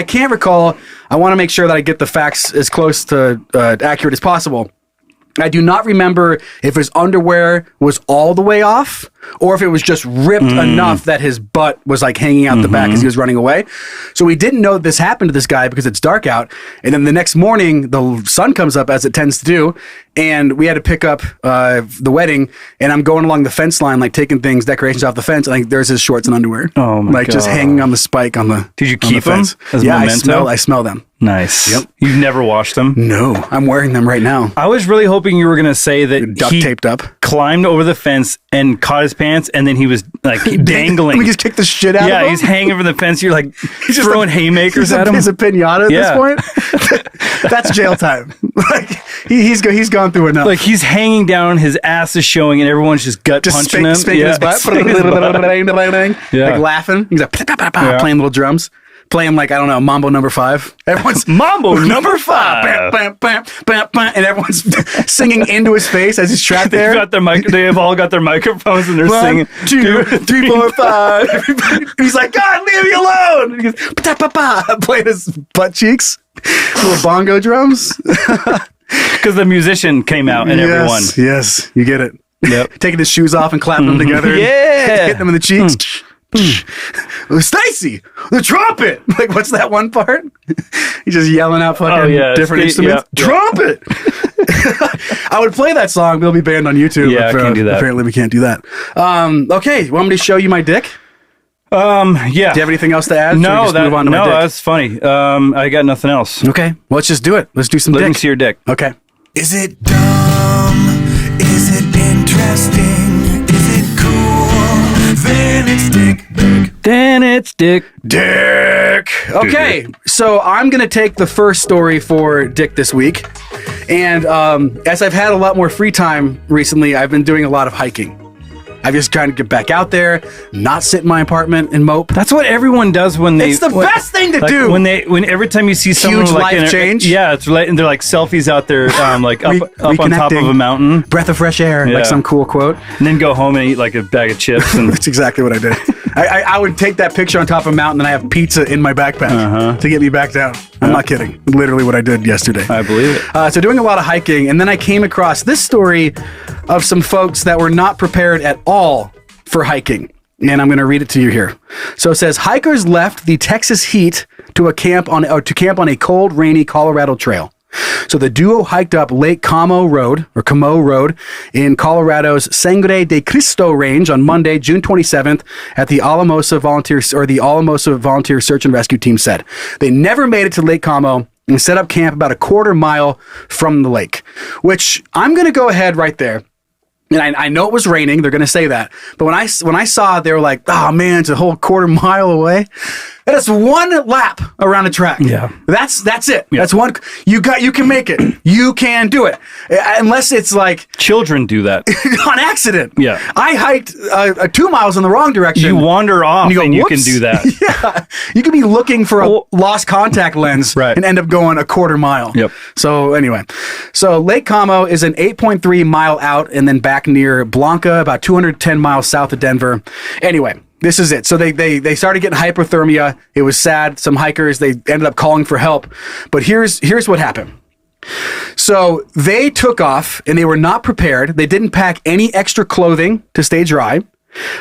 can't recall. I want to make sure that I get the facts as close to accurate as possible. I do not remember if his underwear was all the way off or if it was just ripped enough that his butt was like hanging out the back as he was running away. So we didn't know this happened to this guy because it's dark out. And then the next morning, the sun comes up as it tends to do. And we had to pick up the wedding. And I'm going along the fence line, like taking things, decorations off the fence. And like, there's his shorts and underwear. Oh my God. Just hanging on the spike on the Did you keep them as yeah, memento? I smell them. Nice. Yep. You've never washed them? No, I'm wearing them right now. I was really hoping you were going to say that Duct taped up. Climbed over the fence and caught his pants, and then he was like dangling. We just kicked the shit out of him. Yeah, he's hanging over the fence. You're like he's throwing haymakers at him. He's a pinata at this point. That's jail time. Like he's gone through enough. Like he's hanging down, his ass is showing, and everyone's just punching him. Spanking his butt. Like laughing. He's like playing little drums. Playing like, I don't know, Mambo number 5. Everyone's Mambo number 5. And everyone's singing into his face as he's trapped there. They have all got their microphones and they're singing. 1, 2, 3, 4, 5. He's like, "God, leave me alone." And he goes, "Pa-pa-pa," playing his butt cheeks. Little bongo drums. Because the musician came out and everyone. Yes, you get it. Yep. Taking his shoes off and clapping them together. Yeah. Hitting them in the cheeks. Stacy, the trumpet. Like, what's that one part? He's just yelling out fucking different instruments. Yeah. Trumpet. I would play that song, but it'll be banned on YouTube. Yeah, I can't do that. Apparently, we can't do that. Okay, you want me to show you my dick? Yeah. Do you have anything else to add? No, move on to my dick? That's funny. I got nothing else. Okay, well, let's just do it. Let's do some Let dick. me see your dick. Okay. Is it dumb? Is it interesting? Is it cool? Then it's dick. Then it's dick. Dick. Okay, so I'm going to take the first story for Dick this week. And as I've had a lot more free time recently, I've been doing a lot of hiking. I'm just trying to get back out there, not sit in my apartment and mope. That's what everyone does when they. It's the best thing to do. When every time you see someone Huge like life change. Yeah, it's like, and they're like selfies out there, like up on top of a mountain. Breath of fresh air, like some cool quote. And then go home and eat like a bag of chips. And that's exactly what I did. I would take that picture on top of a mountain and I have pizza in my backpack to get me back down. I'm not kidding. Literally what I did yesterday. I believe it. So doing a lot of hiking, and then I came across this story of some folks that were not prepared at all for hiking. And I'm going to read it to you here. So it says, hikers left the Texas heat to camp on a cold, rainy Colorado trail. So the duo hiked up Lake Como Road in Colorado's Sangre de Cristo Range on Monday, June 27th, at the Alamosa Volunteer Search and Rescue Team said. They never made it to Lake Como and set up camp about a quarter mile from the lake, which I'm going to go ahead right there And I know it was raining. They're going to say that. But when I saw it, they were like, oh man, it's a whole quarter mile away. That is one lap around a track. Yeah. That's it. Yeah. That's one. You can make it. You can do it. Unless it's like Children do that. on accident. Yeah. I hiked 2 miles in the wrong direction. You wander off and you can "Whoops." do that. Yeah. You could be looking for a lost contact lens Right. and end up going a quarter mile. Yep. So anyway, Lake Como is an 8.3 mile out and then back near Blanca, about 210 miles south of Denver. Anyway, this is it. So they started getting hypothermia. It was sad. Some hikers, they ended up calling for help. But here's what happened. So they took off and they were not prepared. They didn't pack any extra clothing to stay dry.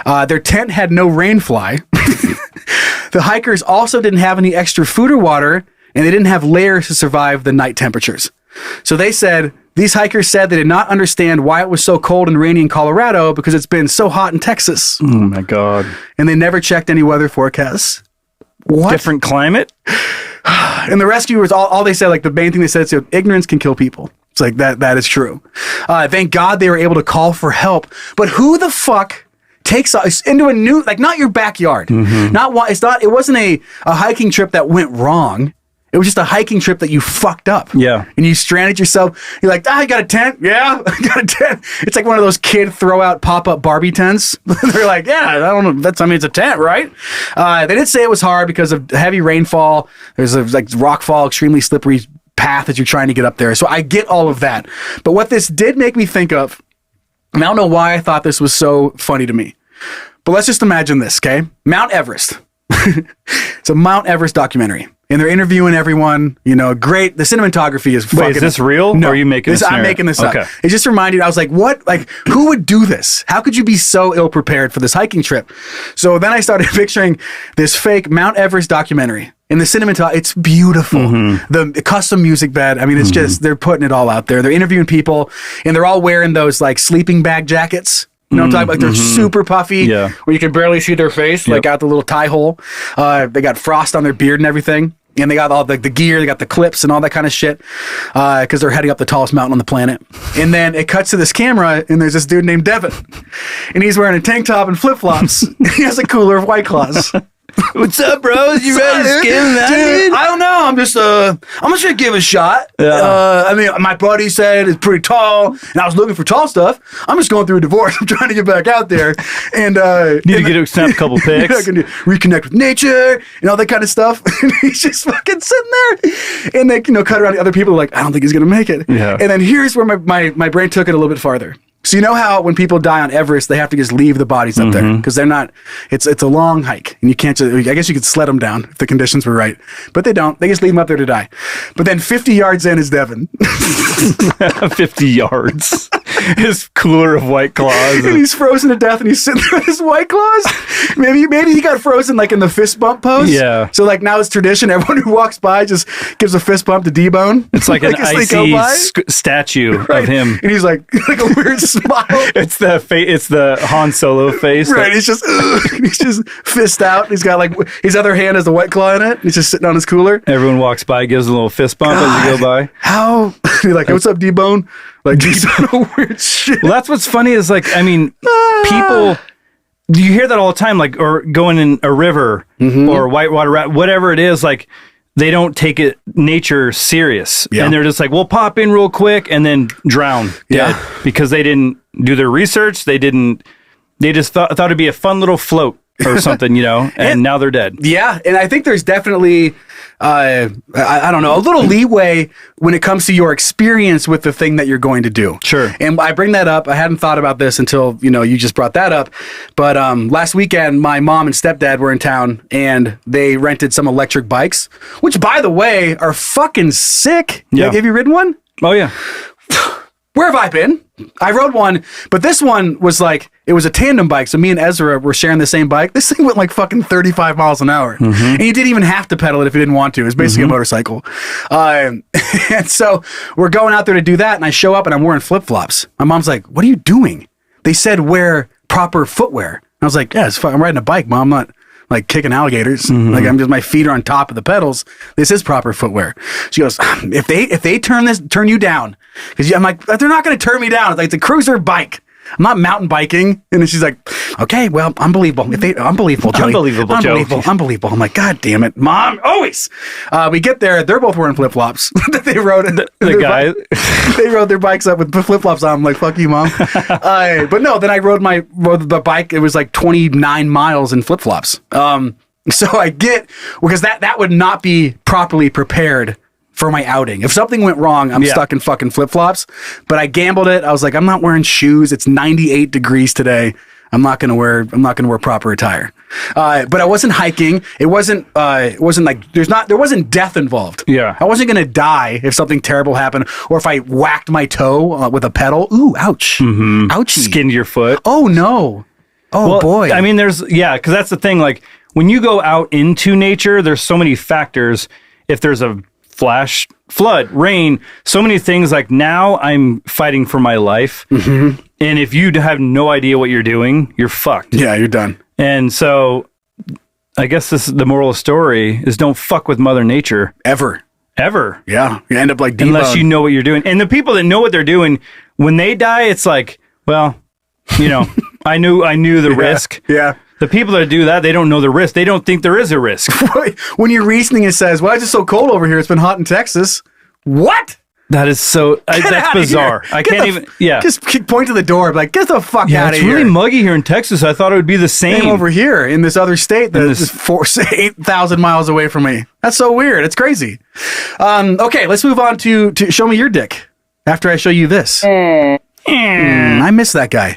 Their tent had no rain fly. The hikers also didn't have any extra food or water, and they didn't have layers to survive the night temperatures. So these hikers said they did not understand why it was so cold and rainy in Colorado because it's been so hot in Texas. Oh my God. And they never checked any weather forecasts. What? Different climate? And the rescuers, all they said, like the main thing they said is ignorance can kill people. It's like that is true. Thank God they were able to call for help. But who the fuck takes us into a new, like, not your backyard. It wasn't a hiking trip that went wrong. It was just a hiking trip that you fucked up. Yeah. And you stranded yourself. You're like, you got a tent? Yeah, I got a tent. It's like one of those kid throw out pop-up Barbie tents. They're like, yeah, I don't know. It's a tent, right? They did say it was hard because of heavy rainfall. There's a rock fall, extremely slippery path as you're trying to get up there. So I get all of that. But what this did make me think of, and I don't know why I thought this was so funny to me, but let's just imagine this, okay? Mount Everest. It's a Mount Everest documentary. And they're interviewing everyone, great. The cinematography is fucking... Wait, is this real? No. Or are you making this I'm making this up. It just reminded, I was like, what? Like, who would do this? How could you be so ill-prepared for this hiking trip? So then I started picturing this fake Mount Everest documentary. And the cinematography, it's beautiful. The custom music bed, I mean, it's just, they're putting it all out there. They're interviewing people, and they're all wearing those, like, sleeping bag jackets. You know what I'm talking about? They're super puffy, where you can barely see their face, like out the little tie hole. They got frost on their beard and everything. And they got all the gear, they got the clips and all that kind of shit, because they're heading up the tallest mountain on the planet. And then it cuts to this camera, and there's this dude named Devin. And he's wearing a tank top and flip-flops. And he has a cooler of White Claws. What's up, bros? You ready to skim that? Dude, I don't know. I'm just gonna give it a shot. I mean, my buddy said it's pretty tall, and I was looking for tall stuff. I'm just going through a divorce. I'm trying to get back out there, and need to snap a couple pics. I can reconnect with nature and all that kind of stuff. And he's just fucking sitting there, and they cut around the other people. Are like, I don't think he's gonna make it. Yeah. And then here's where my brain took it a little bit farther. So you know how when people die on Everest, they have to just leave the bodies up there because they're not. It's a long hike, and you can't just. I guess you could sled them down if the conditions were right, but they don't. They just leave them up there to die. But then 50 yards in is Devin. 50 yards. His cooler of White Claws. And he's frozen to death, and he's sitting there with his White Claws. Maybe he got frozen like in the fist bump pose. Yeah. So like now it's tradition. Everyone who walks by just gives a fist bump to D-Bone. It's like an icy statue of him, and he's like a weird smile. It's the Han Solo face. Right. He's just fist out. He's got like his other hand has the White Claw in it. He's just sitting on his cooler. Everyone walks by, gives a little fist bump as you go by. How? You're like, hey, what's up, D-Bone? Like, he's on weird shit. Well, that's what's funny is like, I mean, people, you hear that all the time, like, or going in a river or whitewater rat, whatever it is, like, they don't take nature serious. Yeah. And they're just like, we'll pop in real quick and then drown dead because they didn't do their research. They just thought it'd be a fun little float or something, and now they're dead. Yeah. And I think there's definitely, I don't know, a little leeway when it comes to your experience with the thing that you're going to do. Sure. And I bring that up. I hadn't thought about this until, you just brought that up. But last weekend, my mom and stepdad were in town, and they rented some electric bikes, which, by the way, are fucking sick. Yeah. Have you ridden one? Oh, yeah. Where have I been? I rode one, but this one was like, it was a tandem bike. So me and Ezra were sharing the same bike. This thing went like fucking 35 miles an hour. And you didn't even have to pedal it if you didn't want to. It was basically a motorcycle. And so we're going out there to do that. And I show up and I'm wearing flip-flops. My mom's like, what are you doing? They said wear proper footwear. I was like, yeah, it's fine. I'm riding a bike, Mom. I'm not like kicking alligators. Like I'm my feet are on top of the pedals. This is proper footwear. She goes, if they turn you down, because I'm like, they're not going to turn me down. It's like it's a cruiser bike. I'm not mountain biking. And then she's like, okay, well, unbelievable. Unbelievable, Joey. Unbelievable. I'm like, God damn it, Mom. Always. We get there. They're both wearing flip-flops. They rode the guy. They rode their bikes up with flip-flops on. I'm like, fuck you, Mom. But no, then I rode the bike. It was like 29 miles in flip-flops. So I get, because that would not be properly prepared for my outing. If something went wrong, I'm stuck in fucking flip-flops. But I gambled it. I was like, I'm not wearing shoes. It's 98 degrees today. I'm not gonna wear proper attire. But I wasn't hiking. It wasn't like there wasn't death involved. Yeah. I wasn't gonna die if something terrible happened, or if I whacked my toe with a pedal. Ooh, ouch. Mm-hmm. Ouchie. Skinned your foot. Oh no. Oh well, boy. I mean, because that's the thing. Like when you go out into nature, there's so many factors. If there's a flash flood, rain, so many things. Like now I'm fighting for my life. Mm-hmm. And if you have no idea what you're doing, you're fucked. Yeah, you're done. And so I guess the moral of the story is don't fuck with Mother Nature. Ever. Yeah. You end up like D-Bone. Unless you know what you're doing. And the people that know what they're doing, when they die, it's like, well, I knew the risk. Yeah. The people that do that, they don't know the risk. They don't think there is a risk. When your reasoning it says, why is it so cold over here? It's been hot in Texas. What? That is so, that's bizarre. I can't even, Just point to the door, like, get the fuck out of here. It's really muggy here in Texas. I thought it would be the same. Over here in this other state that is 8,000 miles away from me. That's so weird. It's crazy. Okay, let's move on to show me your dick after I show you this. I miss that guy.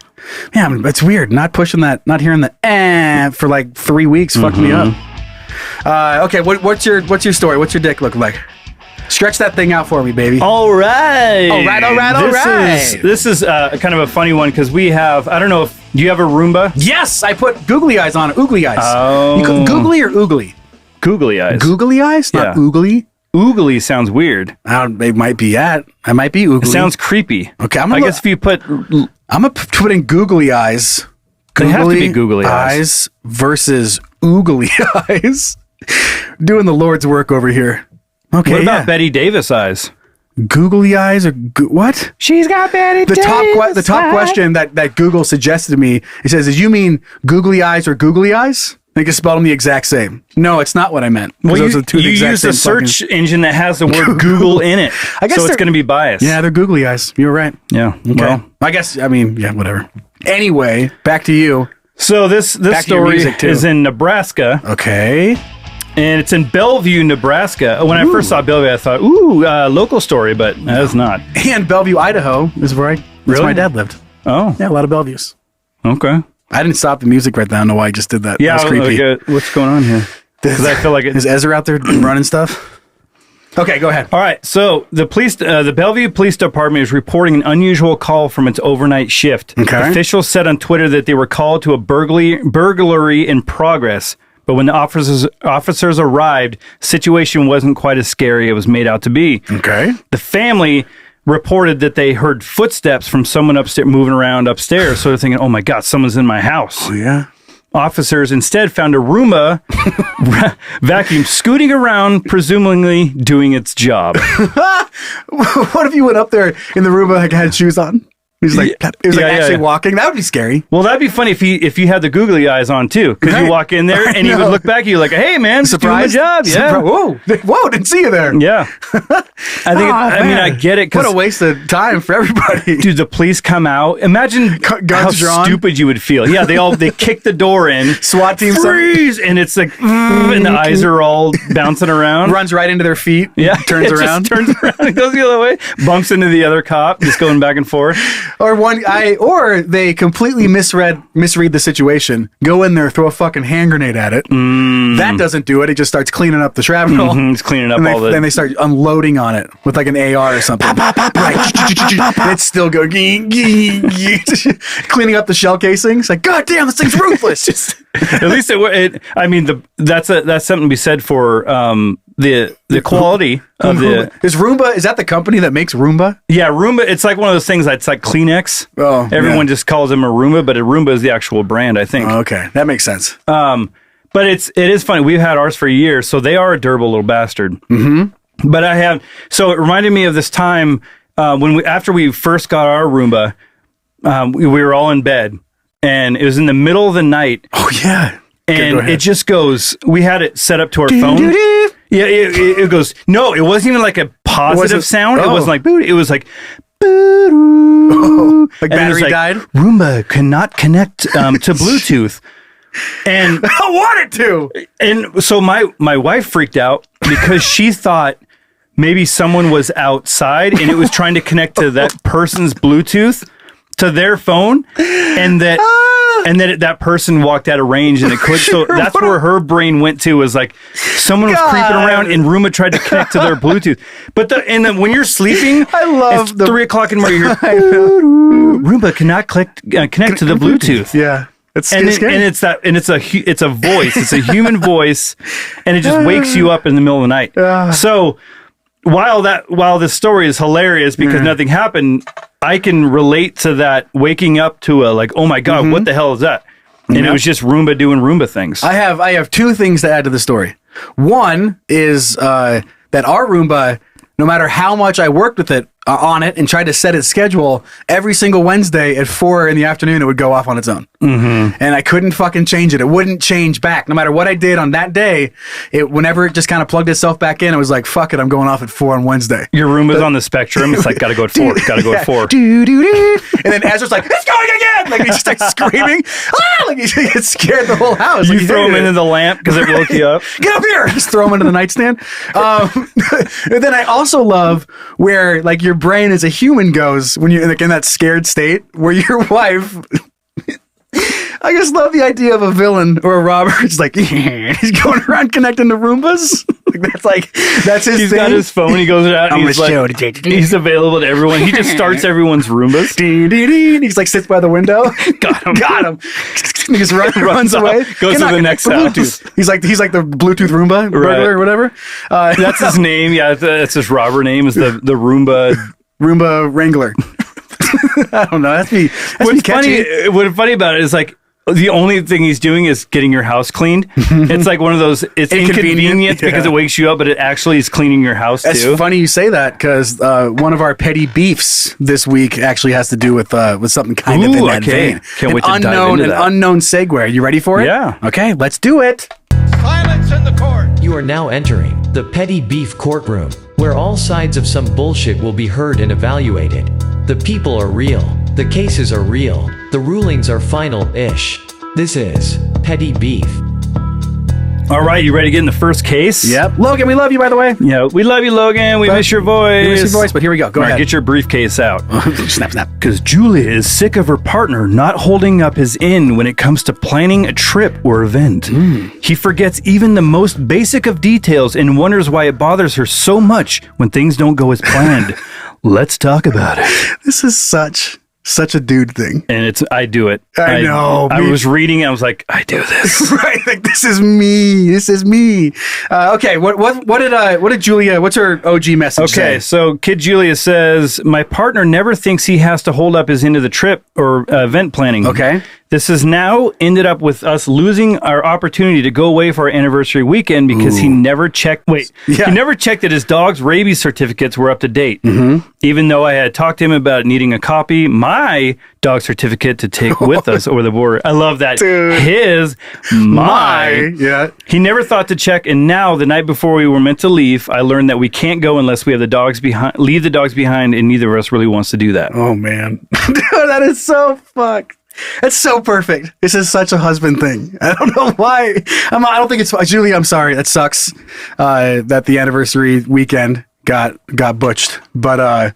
Man, it's weird. Not pushing that, not hearing the for like 3 weeks fucked me up. Okay, what's your story? What's your dick look like? Stretch that thing out for me, baby. All right. All right. This is kind of a funny one because we have, I don't know if, do you have a Roomba? Yes, I put googly eyes on it. Oogly eyes. Oh. You call googly or oogly? Googly eyes. Googly eyes? Not oogly? Oogly sounds weird. It might be that. I might be oogly. It sounds creepy. Okay, I guess if you put... I'm going to put in googly eyes. They have to be googly eyes. Versus oogly eyes. Doing the Lord's work over here. Okay, what about Betty Davis eyes? Googly eyes or what? She's got Betty Davis The top question that Google suggested to me, it says, "Is you mean googly eyes or googly eyes?" I think it's spelled them the exact same. No, it's not what I meant. Well, you use a search engine that has the word Google in it. I guess so it's going to be biased. Yeah, they're googly eyes. You're right. Yeah. Okay. Well, whatever. Anyway, back to you. So this story is in Nebraska. Okay. And it's in Bellevue, Nebraska. When I first saw Bellevue, I thought, local story, but that's not. And Bellevue, Idaho is where my dad lived. Oh. Yeah, a lot of Bellevues. Okay. I didn't stop the music right now. I don't know why I just did that. Yeah, that was creepy. What's going on here? Because I feel like is Ezra out there running stuff? Okay, go ahead. All right. So the Bellevue Police Department is reporting an unusual call from its overnight shift. Okay. Officials said on Twitter that they were called to a burglary in progress. But when the officers arrived, the situation wasn't quite as scary as it was made out to be. Okay. The family reported that they heard footsteps from someone upstairs moving around upstairs. So they're thinking, oh my God, someone's in my house. Oh, yeah. Officers instead found a Roomba vacuum scooting around, presumably doing its job. What if you went up there in the Roomba like had shoes on? He was actually walking. That would be scary. Well, that'd be funny if you had the googly eyes on too, because you walk in there and he would look back at you like, "Hey, man, surprise job." Yeah. Whoa, didn't see you there. Yeah. I get it. What a waste of time for everybody. Dude, the police come out. Imagine how stupid you would feel. Yeah, they kick the door in. SWAT team freeze, and it's like, and the eyes are all bouncing around. Runs right into their feet. Yeah, turns around, and goes the other way. Bumps into the other cop, just going back and forth. Or they completely misread the situation. Go in there, throw a fucking hand grenade at it. That doesn't do it. It just starts cleaning up the shrapnel. It's cleaning up Then they start unloading on it with like an AR or something. It's still going cleaning up the shell casings. Like, God damn, this thing's ruthless. At least that's something to be said for the quality of the... Is Roomba, is that the company that makes Roomba? Yeah, Roomba, it's like one of those things that's like Kleenex. Oh, everyone just calls them a Roomba, but a Roomba is the actual brand, I think. Oh, okay, that makes sense. But it is funny. We've had ours for years, so they are a durable little bastard. Mm-hmm. But it reminded me of this time after we first got our Roomba, we were all in bed, and it was in the middle of the night. Oh yeah. And it just goes, we had it set up to our phone. Yeah, it goes, no, it wasn't even like a positive sound. It wasn't like, boot. It was like, like battery died. Roomba cannot connect to Bluetooth. And I wanted to. And so my wife freaked out because she thought maybe someone was outside and it was trying to connect to that person's Bluetooth to their phone, and that that person walked out of range and it could. So that's where her brain went to, was like someone was creeping around and Roomba tried to connect to their Bluetooth. But then when you're sleeping, I love it's 3 o'clock in the morning. Roomba cannot connect to the Bluetooth. Yeah. It's and scary. it's a voice. It's a human voice, and it just wakes you up in the middle of the night. So while this story is hilarious because nothing happened, I can relate to that waking up to a like, oh my God, what the hell is that? And it was just Roomba doing Roomba things. I have 2 things to add to the story. One is that our Roomba, no matter how much I worked with it on it and tried to set its schedule, every single Wednesday at 4 in the afternoon, it would go off on its own. And I couldn't fucking change it. It wouldn't change back. No matter what I did on that day, whenever it just kind of plugged itself back in, it was like, fuck it, I'm going off at 4 on Wednesday. Your Roomba's on the spectrum. It's like, gotta go at 4. Gotta go at 4. And then Ezra's like, it's going again! Like, he's just like screaming. Like, he gets scared the whole house. You like, throw him into the lamp because it woke you up. Get up here! Just throw him into the nightstand. And then I also love where, like, your brain as a human goes when you're like in that scared state where your wife. I just love the idea of a villain or a robber. It's like he's going around connecting to Roombas. That's his He's thing. got his phone. He goes out and he's available to everyone. He just starts everyone's Roombas. And he's like sits by the window. Got him. He just runs away. Goes to the next house. He's like the Bluetooth Roomba burglar or whatever. That's his name. Yeah, that's his robber name is the Roomba Wrangler. I don't know. That's me. What's funny about it is like the only thing he's doing is getting your house cleaned. It's like one of those. It's inconvenient because it wakes you up, but it actually is cleaning your house too. It's funny you say that because one of our petty beefs this week actually has to do with something kind of in that vein. Can't wait to dive into that. An unknown segue. Are you ready for it? Yeah. Okay, let's do it. Silence in the court. You are now entering the petty beef courtroom, where all sides of some bullshit will be heard and evaluated. The people are real. The cases are real. The rulings are final-ish. This is Petty Beef. All right, you ready to get in the first case? Yep. Logan, we love you, by the way. Yeah, we love you, Logan. We miss your voice. We miss your voice, but here we go. Go ahead. Get your briefcase out. Snap. Because Julia is sick of her partner not holding up his end when it comes to planning a trip or event. He forgets even the most basic of details and wonders why it bothers her so much when things don't go as planned. Let's talk about it. This is such a dude thing. And I do it. I know. I was reading, I was like, I do this. Right. Like, this is me. Okay. What did Julia, what's her OG message say? Okay. So Kid Julia says, my partner never thinks he has to hold up his end of the trip or event planning. Okay. This has now ended up with us losing our opportunity to go away for our anniversary weekend because he never checked. He never checked that his dog's rabies certificates were up to date. Even though I had talked to him about needing a copy, my dog certificate to take with us over the border. I love that. Dude. Yeah. He never thought to check, and now the night before we were meant to leave, I learned that we can't go unless we have leave the dogs behind, and neither of us really wants to do that. Oh man, that is so fucked. That's so perfect. This is such a husband thing. I don't know why. I don't think it's Julie. I'm sorry. That sucks. That the anniversary weekend got butched. But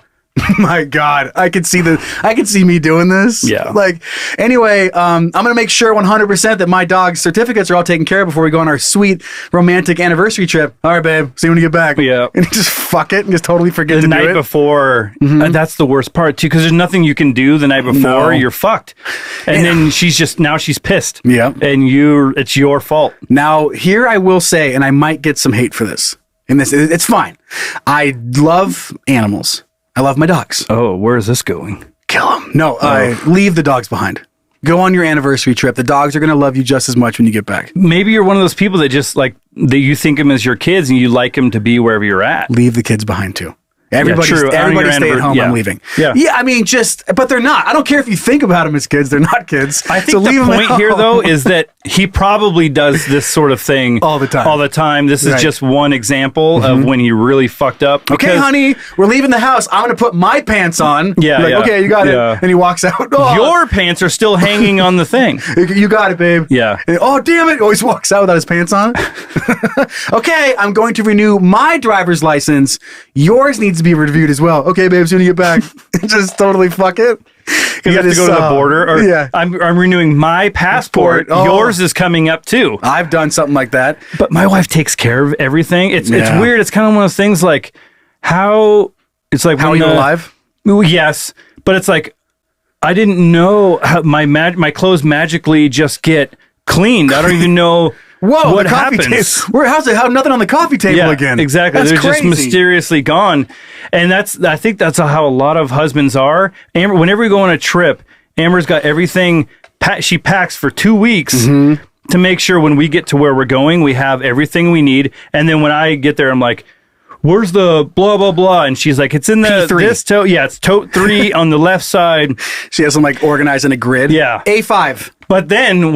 my God, I could see me doing this. Yeah. Like, anyway, I'm gonna make sure 100% that my dog's certificates are all taken care of before we go on our sweet romantic anniversary trip. All right, babe. See you when you get back. Yeah. And just fuck it and just totally forget the to do it. night before. That's the worst part too, because there's nothing you can do the night before. No. You're fucked. And then she's pissed. Yeah. And it's your fault. Now, here I will say, and I might get some hate for this. And it's fine. I love animals. I love my dogs. Oh, where is this going? Kill them. No, leave the dogs behind. Go on your anniversary trip. The dogs are going to love you just as much when you get back. Maybe you're one of those people that just like, that you think them as your kids and you like them to be wherever you're at. Leave the kids behind too. Everybody true. everybody stay at home. Yeah. I'm leaving. Yeah. I mean, but they're not. I don't care if you think about them as kids. They're not kids. I think so the leave them at point here, home. though, is that he probably does this sort of thing All the time. This is Right. just one example of when he really fucked up. Okay, because honey, we're leaving the house. I'm going to put my pants on. Yeah, Like, yeah. okay, you got Yeah. it. And he walks out. Oh, Your pants are still hanging on the thing. you got it, babe. Yeah. And, oh, damn it. Always walks out without his pants on. Okay, I'm going to renew my driver's license. Yours needs to be reviewed as well. Okay, babe, soon as you get back. Just totally fuck it. You have to go to the border. Or yeah. I'm renewing my passport. Oh. Yours is coming up too. I've done something like that. But my wife takes care of everything. It's Yeah. weird. It's kind of one of those things like how it's like How are when you alive? Well, yes, but it's like I didn't know how my clothes magically just get cleaned. I don't even know Whoa, what the coffee happens. table. How's it? How nothing on the coffee table again? Exactly. That's They're crazy. just mysteriously gone. And I think that's how a lot of husbands are. Amber, whenever we go on a trip, Amber's got everything. She packs for 2 weeks Mm-hmm. to make sure when we get to where we're going, we have everything we need. And then when I get there, I'm like, where's the blah, blah, blah? And she's like, it's in the P3. this tote. Yeah, it's tote 3 on the left side. She has them like organized in a grid. Yeah. A5. But then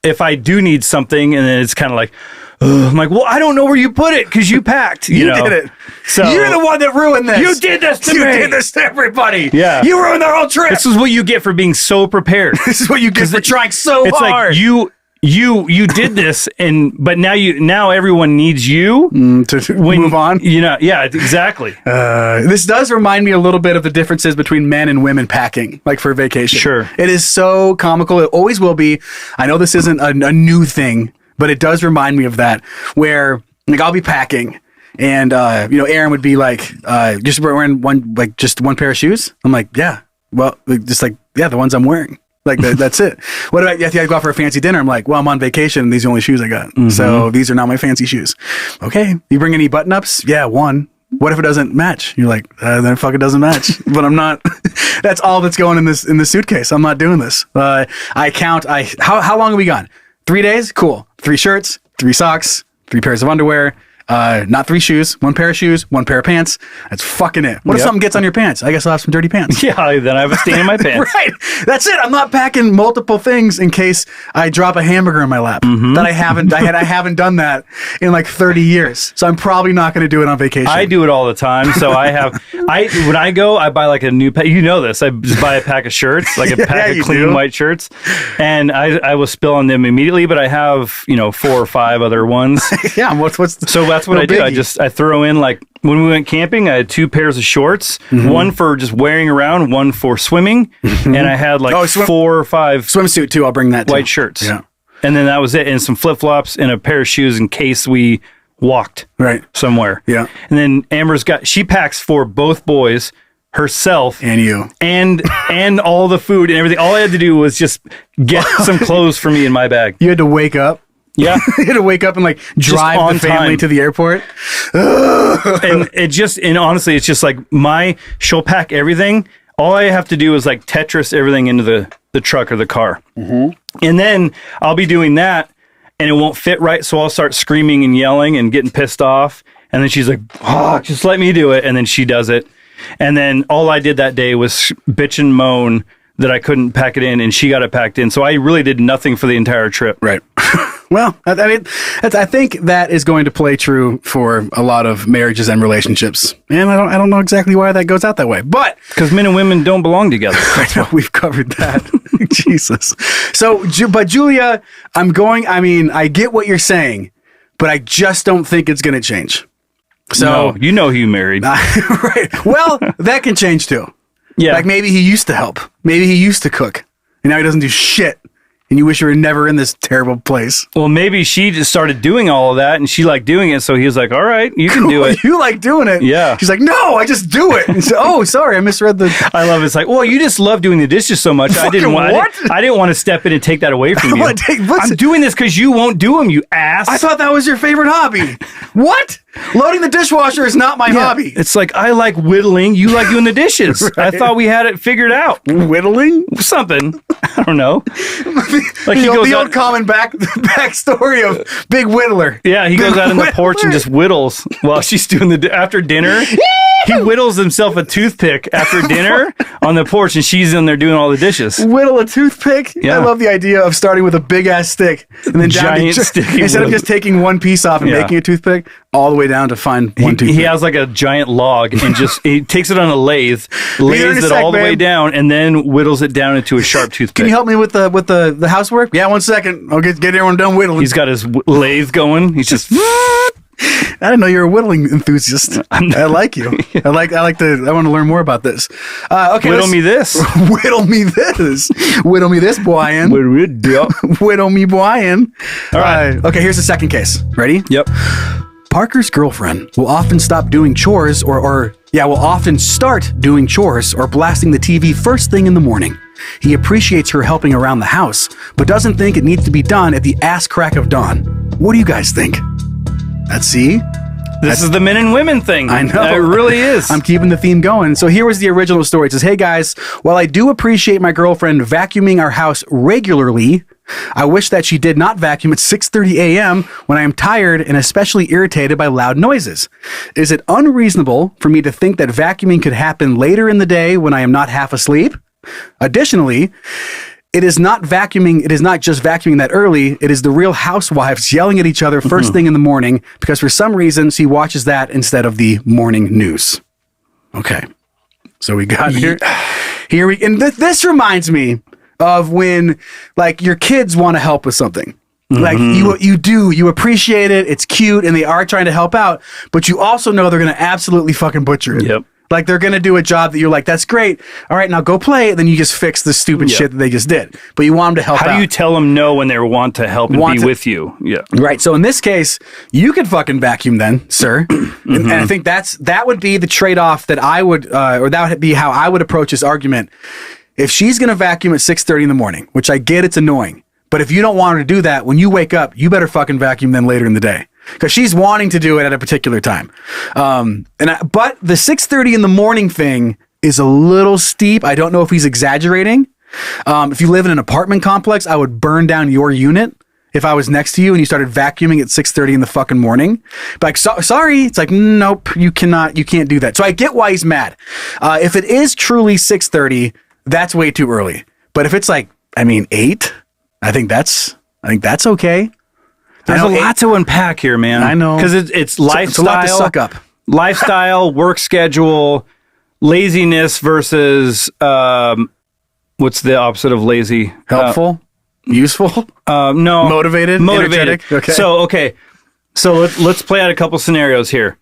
if I do need something, and then it's kind of like, ugh, I'm like, well, I don't know where you put it because you packed. You know? did it. So You're the one that ruined this. You did this to me. You did this to everybody. Yeah. You ruined their whole trip. This is what you get for being so prepared. This is what you get for trying so It's hard. like you did this, but now everyone needs you to move on. Yeah, exactly. This does remind me a little bit of the differences between men and women packing, like for vacation. Sure. It is so comical. It always will be. I know this isn't a new thing, but it does remind me of that, where like I'll be packing and Aaron would be like, just wearing one pair of shoes. I'm like, yeah, well, just like, yeah, the ones I'm wearing. Like that's it. What about you have to go out for a fancy dinner? I'm like, well, I'm on vacation and these are the only shoes I got. So these are not my fancy shoes. Okay. You bring any button ups? Yeah, one. What if it doesn't match? You're like, then it fucking doesn't match. But I'm not. That's all that's going in this suitcase. I'm not doing this. I count. How long have we gone? 3 days? Cool. 3 shirts, 3 socks, 3 pairs of underwear. Not 3 shoes, 1 pair of shoes, 1 pair of pants. That's fucking it. What if something gets on your pants? I guess I'll have some dirty pants. Yeah, then I have a stain in my pants. Right. That's it. I'm not packing multiple things in case I drop a hamburger in my lap. That I haven't done that in like 30 years. So I'm probably not going to do it on vacation. I do it all the time. So when I go, I buy like a new pack. You know this. I just buy a pack of shirts, like a pack of clean white shirts, and I will spill on them immediately. But I have 4 or 5 other ones. Yeah. So that's what I do. I throw in, like, when we went camping, I had 2 pairs of shorts, one for just wearing around, one for swimming, and I had like 4 or 5 swimsuit too. I'll bring that too. white shirts. Yeah. And then that was it, and some flip flops and a pair of shoes in case we walked somewhere. Yeah. And then she packs for both boys, herself, and you, and all the food and everything. All I had to do was just get some clothes for me in my bag. You had to wake up. Yeah. You had to wake up and like drive the family to the airport. And honestly, it's just like she'll pack everything. All I have to do is like Tetris everything into the truck or the car. And then I'll be doing that and it won't fit right. So I'll start screaming and yelling and getting pissed off. And then she's like, oh, just let me do it. And then she does it. And then all I did that day was bitch and moan that I couldn't pack it in, and she got it packed in. So I really did nothing for the entire trip. Right. Well, I mean, I think that is going to play true for a lot of marriages and relationships. And I don't know exactly why that goes out that way, but because men and women don't belong together. I know, we've covered that. Jesus. So, but Julia, I get what you're saying, but I just don't think it's going to change. So, no, you know who you married. Right. Well, that can change too. Yeah. Like maybe he used to help. Maybe he used to cook. And now he doesn't do shit. And you wish you were never in this terrible place. Well, maybe she just started doing all of that and she liked doing it. So he was like, all right, you can do it. You like doing it? Yeah. She's like, no, I just do it. And so, oh, sorry, I misread the... I love it. It's like, well, you just love doing the dishes so much. I didn't want to step in and take that away from you. I'm doing this because you won't do them, you ass. I thought that was your favorite hobby. What? Loading the dishwasher is not my hobby. It's like, I like whittling. You like doing the dishes. Right. I thought we had it figured out. Whittling? Something. I don't know. Like the old common backstory of Big Whittler. Yeah, he goes out on the porch and just whittles while she's doing after dinner. He whittles himself a toothpick after dinner on the porch, and she's in there doing all the dishes. Whittle a toothpick? Yeah. I love the idea of starting with a big ass stick and then down Giant to stick. instead of just taking one piece off and making a toothpick, all the way down to find one toothpick. He has like a giant log and just he takes it on a lathe, lays it all the way down, and then whittles it down into a sharp toothpick. Can you help me with the housework? Yeah, 1 second. I'll get everyone done whittling. He's got his lathe going. He's just. I didn't know you were a whittling enthusiast. I like you. I want to learn more about this. Okay, whittle me this. Whittle me this. Whittle me this, Bryan. Whittle me, Bryan. All right. Okay, here's the second case. Ready? Yep. Parker's girlfriend will often stop doing chores will often start doing chores or blasting the TV first thing in the morning. He appreciates her helping around the house, but doesn't think it needs to be done at the ass crack of dawn. What do you guys think? This is the men and women thing. I know. It really is. I'm keeping the theme going. So here was the original story. It says, hey guys, while I do appreciate my girlfriend vacuuming our house regularly, I wish that she did not vacuum at 6:30 a.m. when I am tired and especially irritated by loud noises. Is it unreasonable for me to think that vacuuming could happen later in the day when I am not half asleep? Additionally, it is not just vacuuming that early. It is the Real Housewives yelling at each other first thing in the morning because for some reason she watches that instead of the morning news. Okay. So we got here and this reminds me of when like your kids want to help with something. Like you appreciate it. It's cute and they are trying to help out, but you also know they're going to absolutely fucking butcher it. Yep. Like they're going to do a job that you're like, that's great. All right, now go play. Then you just fix the stupid shit that they just did. But you want them to help out. How do you tell them no when they want to help and be with you? Yeah. Right. So in this case, you could fucking vacuum then, sir. And I think that would be the trade-off that I would, or that would be how I would approach this argument. If she's going to vacuum at 6:30 in the morning, which I get it's annoying, but if you don't want her to do that, when you wake up, you better fucking vacuum then later in the day. Because she's wanting to do it at a particular time. But the 6:30 in the morning thing is a little steep. I don't know if he's exaggerating. If you live in an apartment complex, I would burn down your unit if I was next to you and you started vacuuming at 6:30 in the fucking morning. Like, sorry. It's like, nope, you can't do that. So I get why he's mad. If it is truly 6:30, that's way too early. But if it's like, 8, I think that's okay. There's a lot to unpack here, man. I know. Because it's lifestyle. It's a lot to suck up. Lifestyle, work schedule, laziness versus, what's the opposite of lazy? Helpful? Useful? No. Motivated? Energetic? Okay. So let's play out a couple scenarios here.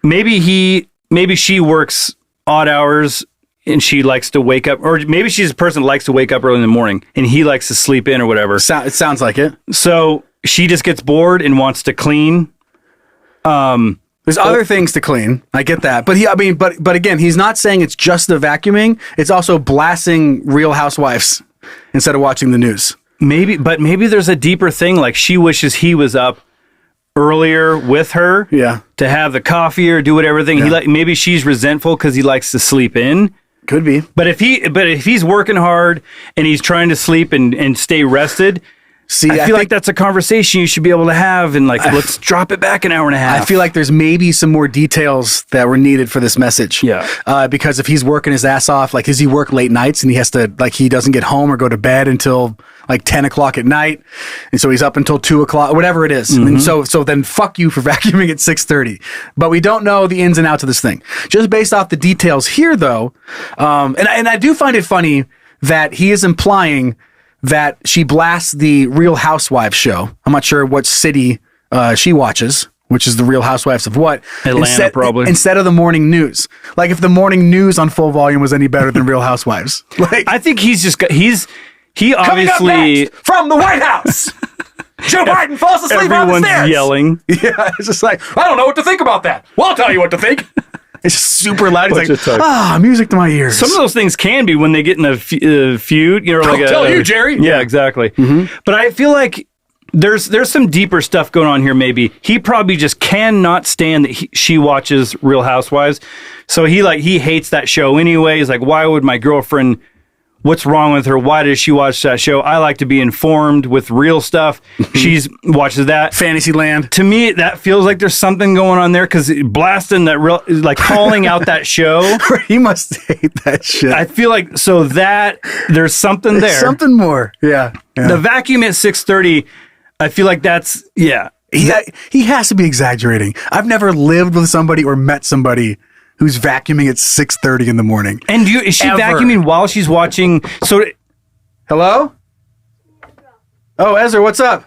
Maybe she works odd hours and she likes to wake up, or maybe she's a person that likes to wake up early in the morning and he likes to sleep in or whatever. It sounds like it. So she just gets bored and wants to clean. There's other things to clean. I get that. But again, he's not saying it's just the vacuuming. It's also blasting Real Housewives instead of watching the news. Maybe there's a deeper thing. Like she wishes he was up earlier with her to have the coffee or do whatever thing. Maybe she's resentful because he likes to sleep in. Could be. But if he's working hard and he's trying to sleep and stay rested, I feel like that's a conversation you should be able to have and let's drop it back an hour and a half. I feel like there's maybe some more details that were needed for this message. Yeah. Because if he's working his ass off, like does he work late nights and he has to, he doesn't get home or go to bed until 10 o'clock at night. And so he's up until 2 o'clock, whatever it is. And so then fuck you for vacuuming at 6:30. But we don't know the ins and outs of this thing. Just based off the details here though. And I do find it funny that he is implying that she blasts the Real Housewives show. I'm not sure what city she watches, which is the Real Housewives of what? Atlanta, probably. Instead of the morning news. Like if the morning news on full volume was any better than Real Housewives. I think he obviously... Coming up next, from the White House, Joe Biden falls asleep on the stairs. Everyone's yelling. Yeah, it's just like, I don't know what to think about that. Well, I'll tell you what to think. It's just super loud. He's like, music to my ears. Some of those things can be when they get in a feud. I'll tell you, Jerry. Yeah, exactly. But I feel like there's some deeper stuff going on here. Maybe he probably just cannot stand that she watches Real Housewives, so he hates that show anyway. He's like, why would my girlfriend what's wrong with her? Why does she watch that show? I like to be informed with real stuff. She's watches that. Fantasyland. To me, that feels like there's something going on there because blasting that real, like calling out that show. You must hate that shit. I feel like so that there's something there. There's something more. Yeah. The vacuum at 6:30. I feel like that's He has to be exaggerating. I've never lived with somebody or met somebody who's vacuuming at 6:30 in the morning. And is she vacuuming while she's watching? So, hello? Oh, Ezra, what's up?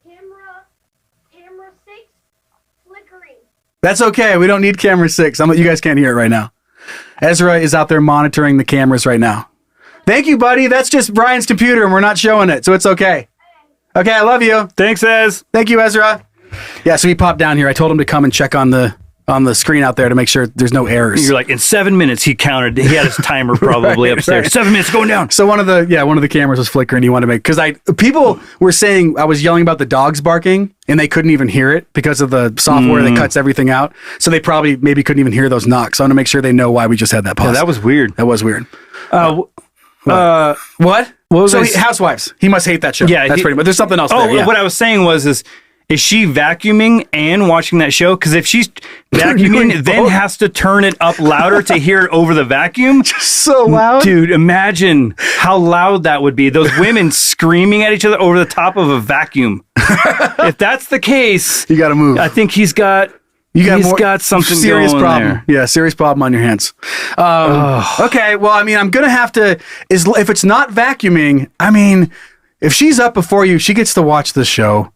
Camera 6 flickering. That's okay. We don't need camera 6. You guys can't hear it right now. Ezra is out there monitoring the cameras right now. Thank you, buddy. That's just Brian's computer, and we're not showing it, so it's okay. Okay, I love you. Thanks, Ez. Thank you, Ezra. Yeah, so he popped down here. I told him to come and check on the screen out there to make sure there's no errors. You're like, in 7 minutes he counted. He had his timer probably upstairs. Right. 7 minutes going down. So one of the cameras was flickering. He wanted to make people were saying I was yelling about the dogs barking and they couldn't even hear it because of the software that cuts everything out. So they probably maybe couldn't even hear those knocks. So I want to make sure they know why we just had that pause. Yeah, that was weird. That was weird. What? What was Housewives? He must hate that show. Yeah, that's pretty much. There's something else. there, yeah. What I was saying is she vacuuming and watching that show? Because if she's vacuuming, then has to turn it up louder to hear it over the vacuum. Just so loud, dude. Imagine how loud that would be. Those women screaming at each other over the top of a vacuum. If that's the case, you got to move. I think he's got something serious going problem. there. Yeah, serious problem on your hands. Okay, well, I mean, I'm gonna have to. If it's not vacuuming, I mean, if she's up before you, she gets to watch the show.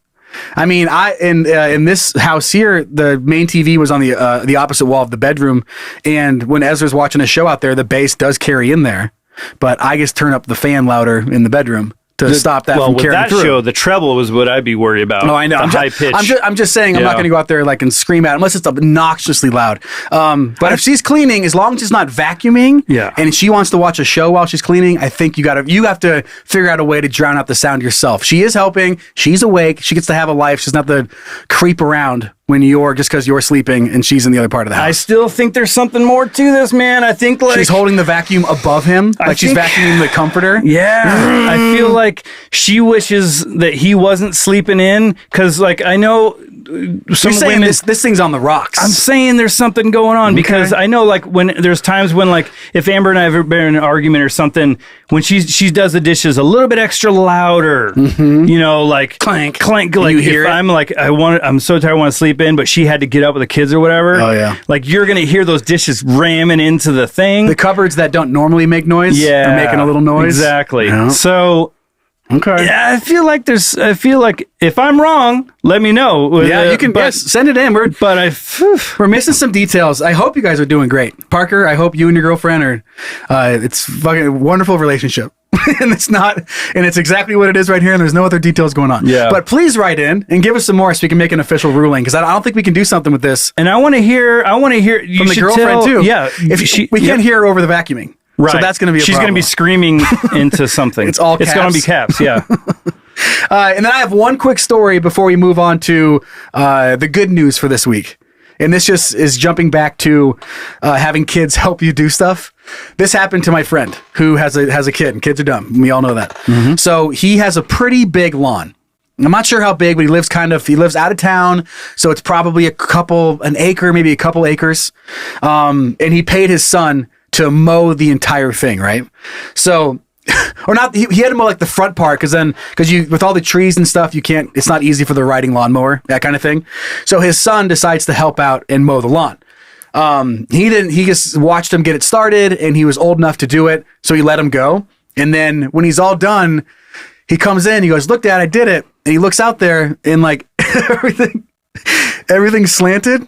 I mean, in this house here, the main TV was on the opposite wall of the bedroom, and when Ezra's watching a show out there, the bass does carry in there, but I just turn up the fan louder in the bedroom to stop that from carrying through. Well, with that show, the treble was what I'd be worried about. Oh, I know. High pitch. I'm just saying, I'm not going to go out there like and scream at it unless it's obnoxiously loud. But if she's cleaning, as long as it's not vacuuming, and she wants to watch a show while she's cleaning, I think you have to figure out a way to drown out the sound yourself. She is helping. She's awake. She gets to have a life. She's not the creep around when just because you're sleeping and she's in the other part of the house. I still think there's something more to this, man. I think she's holding the vacuum above him, she's vacuuming the comforter. Yeah, I feel like she wishes that he wasn't sleeping in because, I know some women. This thing's on the rocks. I'm saying there's something going on because I know, when there's times when, if Amber and I have been in an argument or something, when she does the dishes a little bit extra louder, clank, clank. You hear it? I'm so tired, I want to sleep in, but she had to get up with the kids or whatever. Oh yeah, you're gonna hear those dishes ramming into the thing. The cupboards that don't normally make noise, are making a little noise. Exactly. Yeah. So. Okay. Yeah, I feel like if I'm wrong, let me know. Yeah, you can send it in. We're missing some details. I hope you guys are doing great. Parker, I hope you and your girlfriend are it's fucking a wonderful relationship. and it's exactly what it is right here, and there's no other details going on. Yeah. But please write in and give us some more so we can make an official ruling, because I don't think we can do something with this. And I want to hear from the girlfriend too. Yeah. We can't hear her over the vacuuming. Right. So that's going to be a She's going to be screaming into something. It's all caps. It's going to be caps, yeah. And then I have one quick story before we move on to the good news for this week. And this just is jumping back to having kids help you do stuff. This happened to my friend who has a kid, and kids are dumb. We all know that. Mm-hmm. So he has a pretty big lawn. I'm not sure how big, but he lives out of town. So it's probably an acre, maybe a couple acres. And he paid his son to mow the entire thing, right? So, or not, he had to mow the front part because with all the trees and stuff, it's not easy for the riding lawnmower, that kind of thing. So his son decides to help out and mow the lawn. He just watched him get it started, and he was old enough to do it. So he let him go. And then when he's all done, he comes in, he goes, "Look, Dad, I did it." And he looks out there and everything's slanted.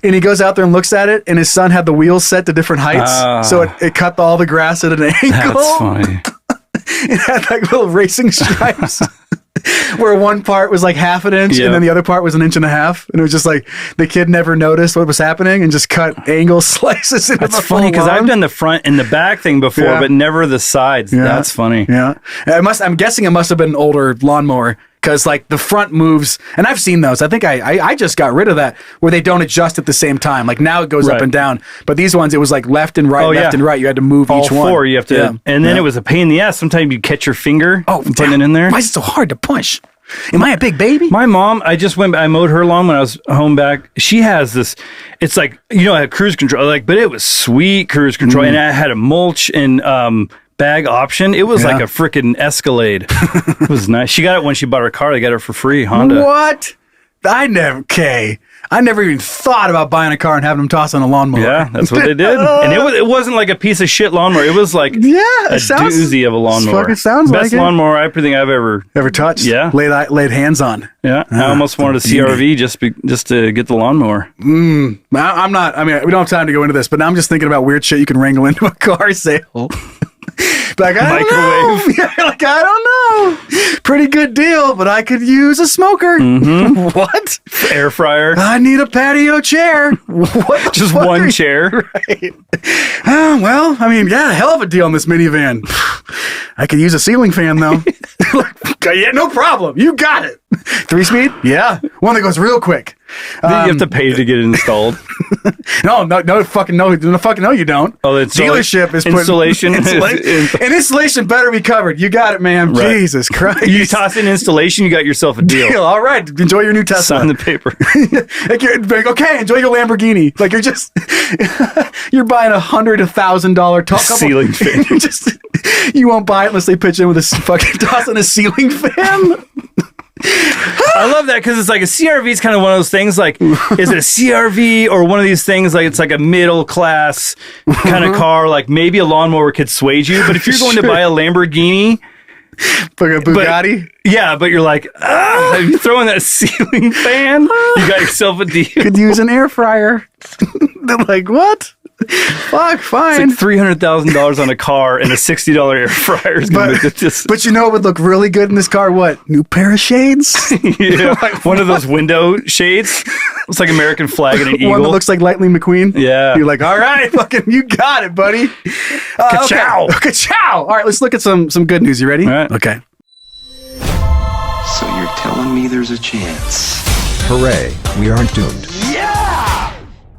And he goes out there and looks at it, and his son had the wheels set to different heights. So it cut all the grass at an angle. That's funny. It had little racing stripes where one part was half an inch, and then the other part was 1.5 inches. And it was just the kid never noticed what was happening and just cut angle slices into That's funny because I've done the front and the back thing before, but never the sides. Yeah. That's funny. Yeah. I'm guessing it must have been an older lawnmower, because like the front moves, and I've seen those. I think I just got rid of that where they don't adjust at the same time. Like now it goes up and down, but these ones it was like left and right, left and right. You had to move all each one. Four. You have to, and then it was a pain in the ass. Sometimes you catch your finger putting it in there. Why is it so hard to push? Am I a big baby? My mom, I mowed her lawn when I was home back. She has this, it's like, I had cruise control, but it was sweet cruise control. And I had a mulch and bag option. It was like a freaking Escalade. It was nice. She got it when she bought her car. They got it for free, Honda. What? I never even thought about buying a car and having them toss on a lawnmower. Yeah, that's what they did. And it wasn't like a piece of shit lawnmower. It was like a doozy of a lawnmower. It sounds like best lawnmower I think I've ever touched. Yeah, laid hands on. Yeah, I almost wanted a CRV just to get the lawnmower. I'm not. I mean, we don't have time to go into this, but now I'm just thinking about weird shit you can wrangle into a car sale. Like, I don't know. Yeah, like, I don't know. Pretty good deal, but I could use a smoker. Mm-hmm. What? Air fryer. I need a patio chair. What? Just one chair. Right. Well, I mean, yeah, hell of a deal on this minivan. I could use a ceiling fan, though. Yeah, no problem. You got it. 3-speed? Yeah. One that goes real quick. You have to pay to get it installed. No, fucking no, you don't. Oh, the dealership is installation. And installation better be covered. You got it, man. Right. Jesus Christ. You toss in installation, you got yourself a deal. All right. Enjoy your new Tesla. Sign the paper. Like, okay, enjoy your Lamborghini. Like you're buying $100,000 ceiling fan. You won't buy it unless they pitch in with a fucking toss in a ceiling fan. I love that because it's like a CRV is kind of one of those things like, is it a CRV or one of these things like it's like a middle class kind of car, like maybe a lawnmower could sway you, but if you're going to buy a Lamborghini, like a Bugatti, but you're like, you throwing that ceiling fan, you got yourself a deal. Could use an air fryer. They're like, what? Fuck, fine. It's like $300,000 on a car and a $60 air fryer is going to just. But you know what would look really good in this car? What? New pair of shades? Yeah, one of those window shades. It's like American flag and an eagle. One that looks like Lightning McQueen. Yeah. You're like, all right, fucking, you got it, buddy. Ka-chow. Okay. Ka-chow. All right, let's look at some good news. You ready? All right. Okay. So you're telling me there's a chance? Hooray, we aren't doomed.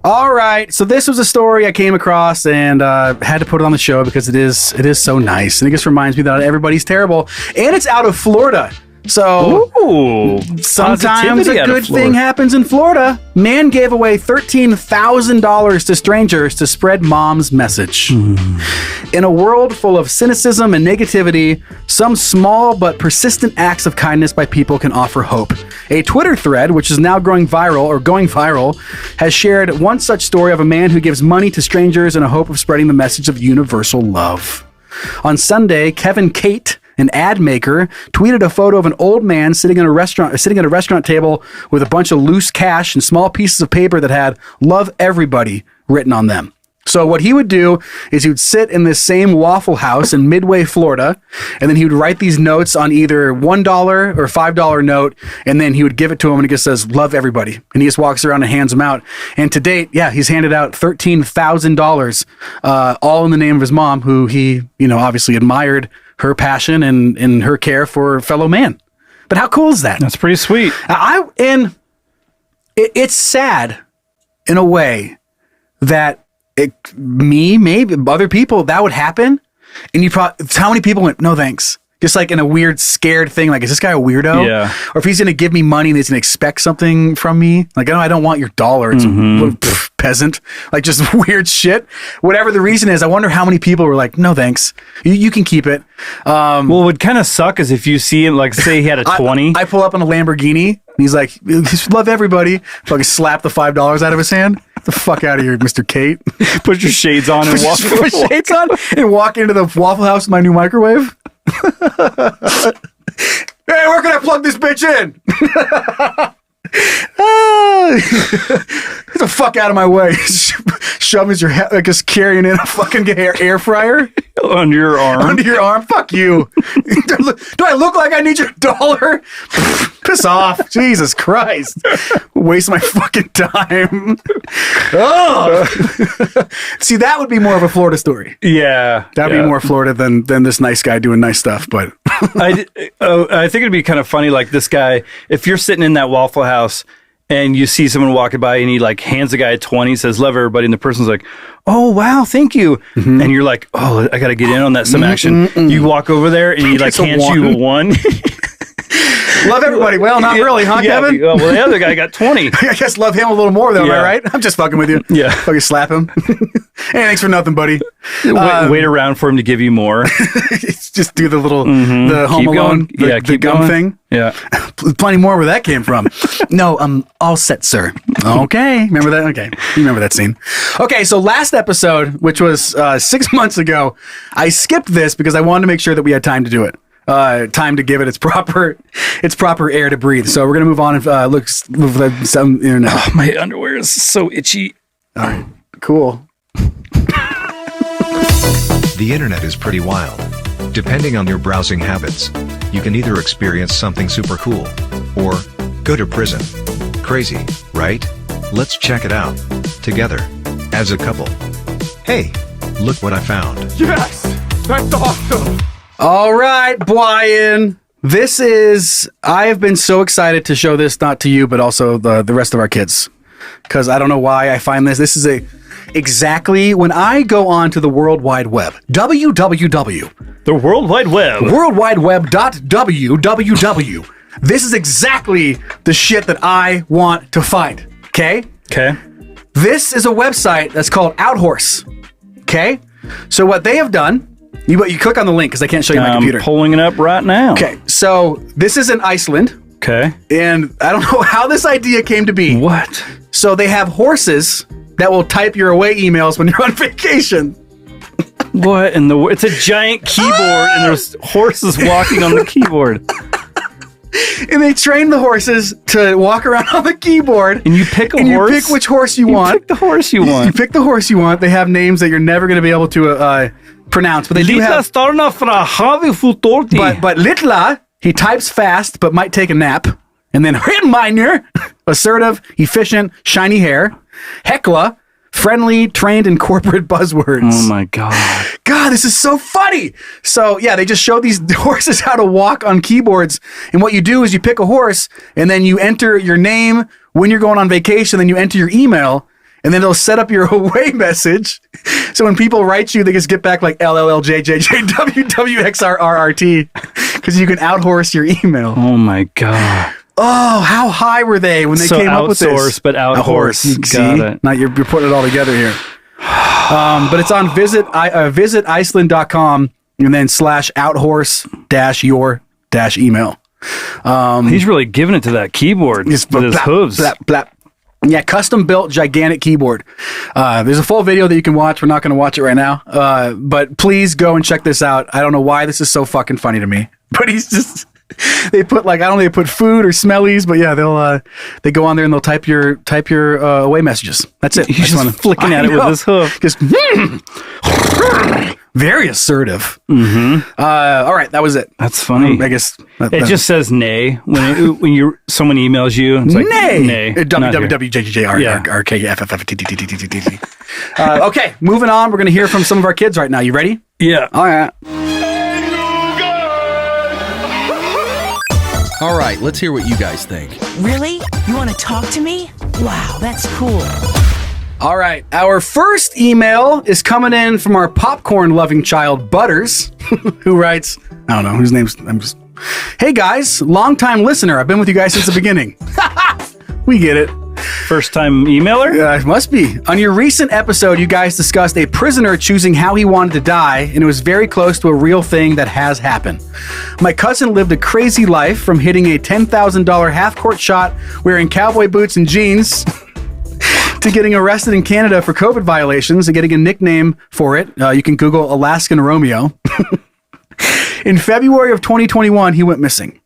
All right, so this was a story I came across and had to put it on the show because it is so nice, and it just reminds me that everybody's terrible, and it's out of Florida. So sometimes a good thing happens in Florida. Man gave away $13,000 to strangers to spread mom's message. In a world full of cynicism and negativity, some small but persistent acts of kindness by people can offer hope. A Twitter thread, which is now going viral, has shared one such story of a man who gives money to strangers in a hope of spreading the message of universal love. On Sunday, Kevin Kate, an ad maker, tweeted a photo of an old man sitting at a restaurant table with a bunch of loose cash and small pieces of paper that had "Love Everybody" written on them. So what he would do is he would sit in this same Waffle House in Midway, Florida, and then he would write these notes on either $1 or $5 note, and then he would give it to him, and it just says, "Love everybody." And he just walks around and hands them out. And to date, he's handed out $13,000, all in the name of his mom, who he, obviously admired her passion and her care for fellow man. But how cool is that? That's pretty sweet. It's sad in a way that maybe other people, that would happen, and how many people went, "No thanks," just like in a weird scared thing, like, is this guy a weirdo? Yeah. Or if he's gonna give me money and he's gonna expect something from me, like, I don't want your dollar, it's a peasant, like, just weird shit. Whatever the reason is, I wonder how many people were like, "No thanks, you can keep it." Well, what would kind of suck is if you see him, like, say he had a 20. I pull up in a Lamborghini and he's like, "Love everybody," fucking slap the $5 out of his hand. Get the fuck out of here, Mr. Kate. Put your shades on and walk. Put shades on and walk into the Waffle House with my new microwave. Hey, where can I plug this bitch in? the fuck out of my way. Shoving your head, like just carrying in a fucking air fryer. Under your arm. Under your arm. Fuck you. Do I look like I need your dollar? Piss off. Jesus Christ. Waste my fucking time. Oh. See, that would be more of a Florida story. Yeah. That'd be more Florida than this nice guy doing nice stuff. But I think it'd be kind of funny, like this guy, if you're sitting in that Waffle House and you see someone walking by and he like hands the guy a 20, says, love everybody. And the person's like, oh, wow, thank you. Mm-hmm. And you're like, oh, I got to get in on that some action. You walk over there and he like hands you a 1. Love everybody. Well, not really, huh, Kevin? Well, the other guy got 20. I guess love him a little more, though, am I right? I'm just fucking with you. Yeah. Fucking slap him. Hey, thanks for nothing, buddy. Wait around for him to give you more. Just do the little, the Home Alone, the gum thing. Yeah. Plenty more where that came from. No, I'm all set, sir. Okay. Remember that? Okay. You remember that scene. Okay, so last episode, which was 6 months ago, I skipped this because I wanted to make sure that we had time to do it. Time to give it its proper air to breathe. So we're gonna move on and look some internet. Oh, my underwear is so itchy. All right, cool. The internet is pretty wild. Depending on your browsing habits, you can either experience something super cool or go to prison. Crazy, right? Let's check it out together as a couple. Hey, look what I found. Yes, that's awesome. All right, Bryan. I have been so excited to show this, not to you, but also the rest of our kids. Because I don't know why I find this. This is exactly when I go on to the World Wide Web. www. The World Wide Web. Worldwideweb.www. This is exactly the shit that I want to find. Okay? Okay. This is a website that's called Outhorse. Okay? So what they have done... You click on the link because I can't show you my computer. I'm pulling it up right now. Okay, so this is in Iceland. Okay. And I don't know how this idea came to be. What? So they have horses that will type your away emails when you're on vacation. What in the world? It's a giant keyboard and there's horses walking on the keyboard. And they train the horses to walk around on the keyboard. And you pick a horse? And you pick which horse you want. You pick the horse you want. You pick the horse you want. They have names that you're never going to be able to pronounce, but they do have... But Litla, he types fast, but might take a nap. And then Ritminer, assertive, efficient, shiny hair. Hekla, friendly, trained in corporate buzzwords. Oh my God. God, this is so funny. So yeah, they just show these horses how to walk on keyboards. And what you do is you pick a horse and then you enter your name when you're going on vacation, then you enter your email. And then they'll set up your away message. So when people write you, they just get back like LLLJJJWWXRRRT because you can outhorse your email. Oh my God. Oh, how high were they when they came up with this? Outsource, but outhorse. Got it. Now you're putting it all together here. But it's on visiticeland.com and then /outhorse-your-email. He's really giving it to that keyboard with his hooves. Yeah, custom built gigantic keyboard. There's a full video that you can watch. We're not going to watch it right now. But please go and check this out. I don't know why this is so fucking funny to me. But he's just... They put I don't know, they put food or smellies, but yeah, they go on there and they'll type your away messages. That's it. He's just flicking at it with his hoof. Just very assertive. Mm-hmm. All right, that was it. That's funny. I guess it just says nay when someone emails you. It's like nay. www.jjjrrkfffftttttttt. Okay, moving on. We're gonna hear from some of our kids right now. You ready? Yeah. All right. All right, let's hear what you guys think. Really? You want to talk to me? Wow, that's cool. All right, our first email is coming in from our popcorn-loving child, Butters, who writes, I don't know, whose name's, hey guys, long-time listener. I've been with you guys since the beginning. We get it. First time emailer? It must be. On your recent episode, you guys discussed a prisoner choosing how he wanted to die, and it was very close to a real thing that has happened. My cousin lived a crazy life, from hitting a $10,000 half-court shot wearing cowboy boots and jeans to getting arrested in Canada for COVID violations and getting a nickname for it. You can Google Alaskan Romeo. In February of 2021, he went missing.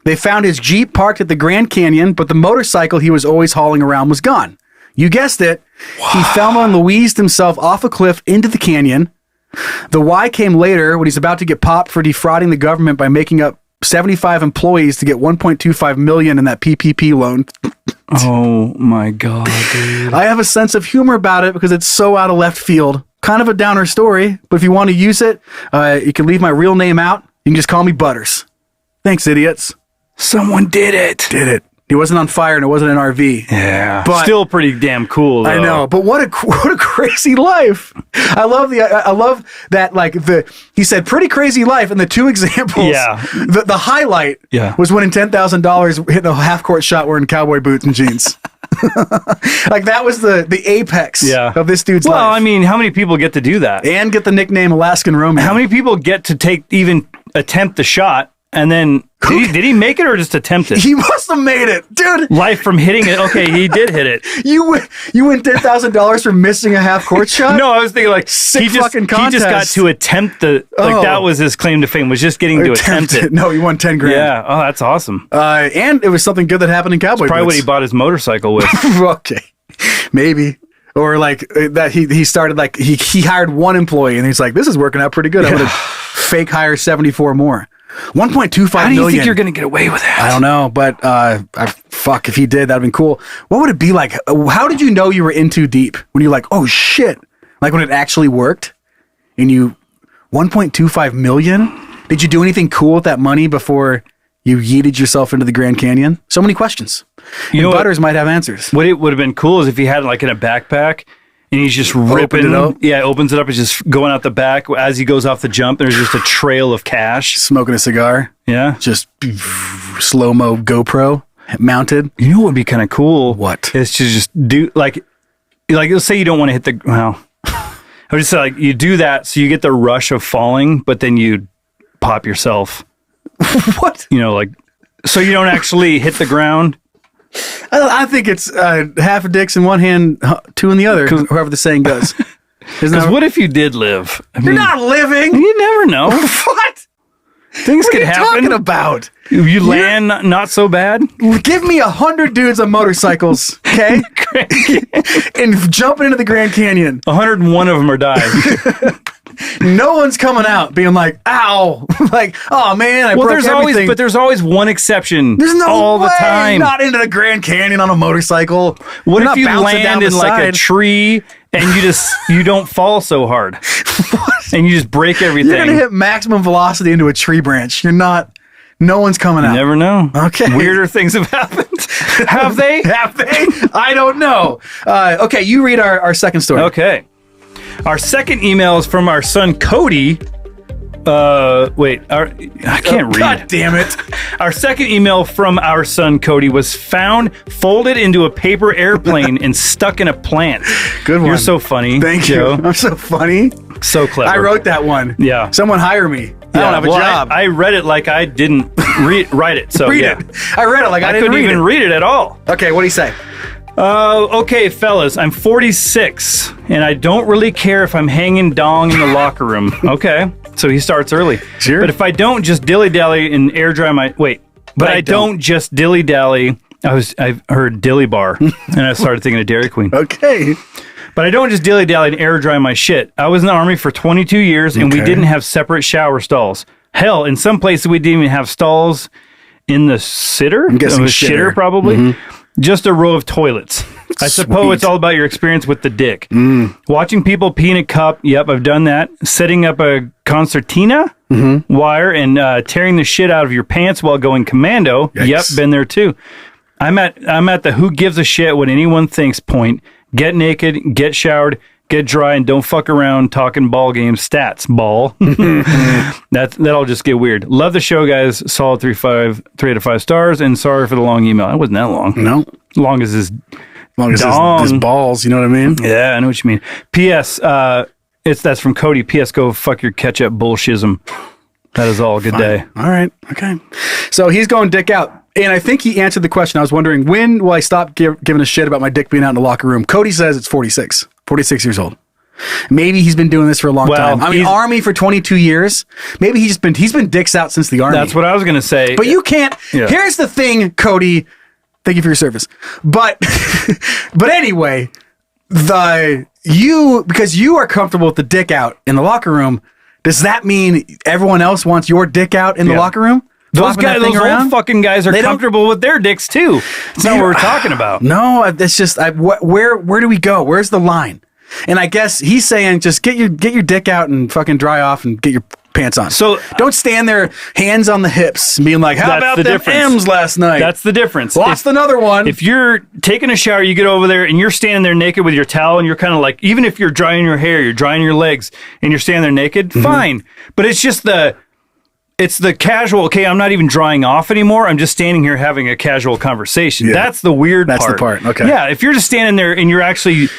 They found his Jeep parked at the Grand Canyon, but the motorcycle he was always hauling around was gone. You guessed it. He Thelma and Louised himself off a cliff into the canyon. The why came later when he's about to get popped for defrauding the government by making up 75 employees to get $1.25 million in that PPP loan. Oh my God, dude. I have a sense of humor about it because it's so out of left field. Kind of a downer story, but if you want to use it, you can leave my real name out. You can just call me Butters. Thanks, idiots. Someone did it. Did it. He wasn't on fire and it wasn't an RV. Yeah. But still pretty damn cool, though. I know, but what a crazy life. I love that, like, he said pretty crazy life, and the two examples, the highlight was winning $10,000 hitting a half-court shot wearing cowboy boots and jeans. Like, that was the apex of this dude's life. Well, I mean, how many people get to do that? And get the nickname Alaskan Romeo. How many people get to even attempt the shot? And then, did he make it or just attempt it? He must have made it, dude. Life from hitting it. Okay, he did hit it. You win $10,000 for missing a half-court shot? No, I was thinking, like, he just got to attempt that was his claim to fame, was just getting to attempt it. No, he won 10 grand. Yeah, oh, that's awesome. And it was something good that happened in cowboy boots. Probably what he bought his motorcycle with. Okay, maybe. Or like that he started, like, he hired one employee and he's like, this is working out pretty good. I'm going to fake hire 74 more. 1.25 million. How do you think you're going to get away with that? I don't know, but if he did, that'd been cool. What would it be like? How did you know you were in too deep? When you're like, oh shit. Like when it actually worked and 1.25 million? Did you do anything cool with that money before you yeeted yourself into the Grand Canyon? So many questions. Butters might have answers. What it would have been cool is if he had like in a backpack and he's just ripping it up. Yeah, opens it up. He's just going out the back. As he goes off the jump, there's just a trail of cash. Smoking a cigar. Yeah. Just slow-mo GoPro mounted. You know what would be kind of cool? What? Is to just do, like let's say you don't want to hit the, well, I would just say, like, you do that so you get the rush of falling, but then you pop yourself. What? Like, so you don't actually hit the ground. I think it's half a dick's in one hand, two in the other, however the saying goes. Because what if you did live? You're not living. You never know. What? Things what could are you happen. Talking about? You land not so bad. Give me 100 dudes on motorcycles, okay? And jumping into the Grand Canyon. 101 of them are dying. No one's coming out being like, ow. Like, oh man, I broke everything. There's always one exception. There's no all way. The time. Not into the Grand Canyon on a motorcycle. What if you land in like a tree and you don't fall so hard? What? And you just break everything. You're gonna hit maximum velocity into a tree branch. You're not. No one's coming out. You never know. Okay. Weirder things have happened. Have they? Have they? I don't know. Okay, you read our second story. Okay. Our second email is from our son Cody. I can't read. God damn it. Our second email from our son Cody was found folded into a paper airplane and stuck in a plant. Good one. You're so funny. Thank you. I'm so funny. So clever. I wrote that one. Yeah. Someone hire me. I don't have a job. I read it like I didn't write it. So read it. I read it like I didn't couldn't even read it at all. Okay, what do you say? Okay, fellas, I'm 46, and I don't really care if I'm hanging dong in the locker room. Okay, so he starts early. Sure. But if I don't just dilly-dally and air dry my... Wait. But I don't just dilly-dally... I've heard dilly bar, and I started thinking of Dairy Queen. Okay. But I don't just dilly-dally and air dry my shit. I was in the Army for 22 years, and we didn't have separate shower stalls. Hell, in some places we didn't even have stalls in the sitter. I'm guessing shitter, probably. Mm-hmm. Just a row of toilets. I suppose it's all about your experience with the dick. Watching people pee in a cup. Yep, I've done that. Setting up a concertina wire and tearing the shit out of your pants while going commando. Yikes. Yep, been there too. I'm at the who gives a shit what anyone thinks point. Get naked, get showered, get dry, and don't fuck around talking ball games stats, ball. That'll just get weird. Love the show, guys. Solid 3 out of 5 stars, and sorry for the long email. It wasn't that long. No. Long as his balls, you know what I mean? Yeah, I know what you mean. P.S. That's from Cody. P.S. Go fuck your ketchup bullshism. That is all. Good day. All right. Okay. So he's going dick out. And I think he answered the question. I was wondering, when will I stop giving a shit about my dick being out in the locker room? Cody says it's 46 years old. Maybe he's been doing this for a long time. I mean, Army for 22 years. Maybe he's been dicks out since the Army. That's what I was going to say. But you can't. Yeah. Here's the thing, Cody. Thank you for your service. But but anyway, because you are comfortable with the dick out in the locker room, does that mean everyone else wants your dick out in the locker room? Those old fucking guys are comfortable with their dicks too. It's not what we're talking about. No, it's just where do we go? Where's the line? And I guess he's saying just get your dick out and fucking dry off and get your pants on. So don't stand there, hands on the hips, being like, "How about the M's last night?" That's the difference. Lost another one. If you're taking a shower, you get over there and you're standing there naked with your towel, and you're kind of like, even if you're drying your hair, you're drying your legs, and you're standing there naked, fine. But it's just it's the casual, okay, I'm not even drying off anymore. I'm just standing here having a casual conversation. Yeah. That's the weird part. That's the part, okay. Yeah, if you're just standing there and you're actually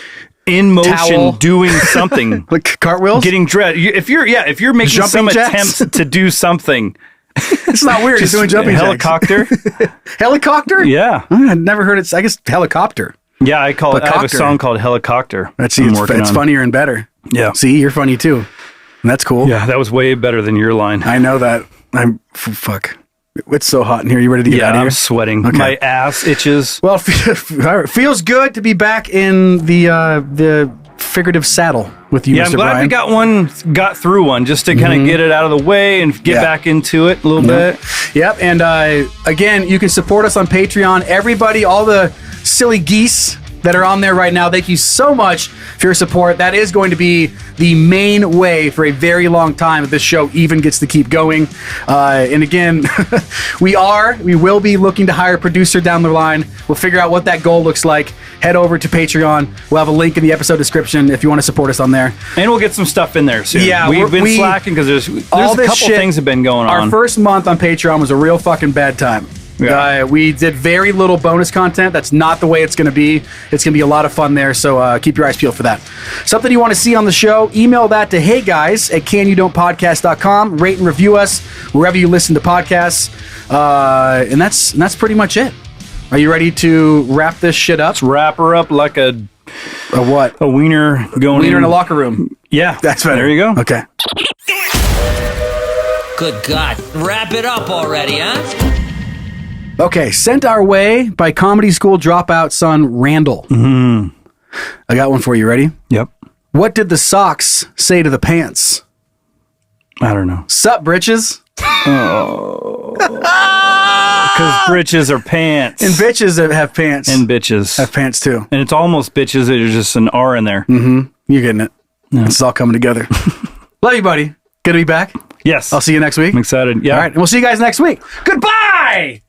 in motion doing something. Like cartwheels? Getting dressed. If you're making jumping some jacks? attempt to do something. It's not weird. He's doing jumping helicopter. Helicopter? Yeah. I've never heard it. I guess helicopter. Yeah, I have a song called Helicopter. It's funnier and better. Yeah. See, you're funny too. That's cool. Yeah, that was way better than your line. I know that. Fuck. It's so hot in here. You ready to get out of here? I'm sweating. Okay. My ass itches. Well, it feels good to be back in the figurative saddle with you, Mr. I'm glad Bryan. we got through one just to kind of get it out of the way and get back into it a little bit. Yep. And again, you can support us on Patreon. Everybody, all the silly geese that are on there right now, thank you so much for your support. That is going to be the main way for a very long time if this show even gets to keep going. And again, we will be looking to hire a producer down the line. We'll figure out what that goal looks like. Head over to Patreon. We'll have a link in the episode description if you want to support us on there. And we'll get some stuff in there soon. Yeah, we've been slacking because there's a couple things have been going on. Our first month on Patreon was a real fucking bad time. Yeah. We did very little bonus content. That's not the way it's going to be. It's going to be a lot of fun there, so keep your eyes peeled for that. Something you want to see on the show, email that to heyguys@canyoudon'tpodcast.com. Rate and review us wherever you listen to podcasts. And that's pretty much it. Are you ready to wrap this shit up? Let's wrap her up like a what? A wiener going in a locker room. Yeah. That's better. There you go. Okay. Good God. Wrap it up already, huh? Okay, sent our way by comedy school dropout son Randall. Mm-hmm. I got one for you. Ready? Yep. What did the socks say to the pants? I don't know. Sup, britches? Oh. Because britches are pants. And bitches have pants. And bitches have pants too. And it's almost bitches. There's just an R in there. Mm-hmm. You're getting it. Yeah. It's all coming together. Love you, buddy. Good to be back. Yes. I'll see you next week. I'm excited. Yeah. All right. And we'll see you guys next week. Goodbye!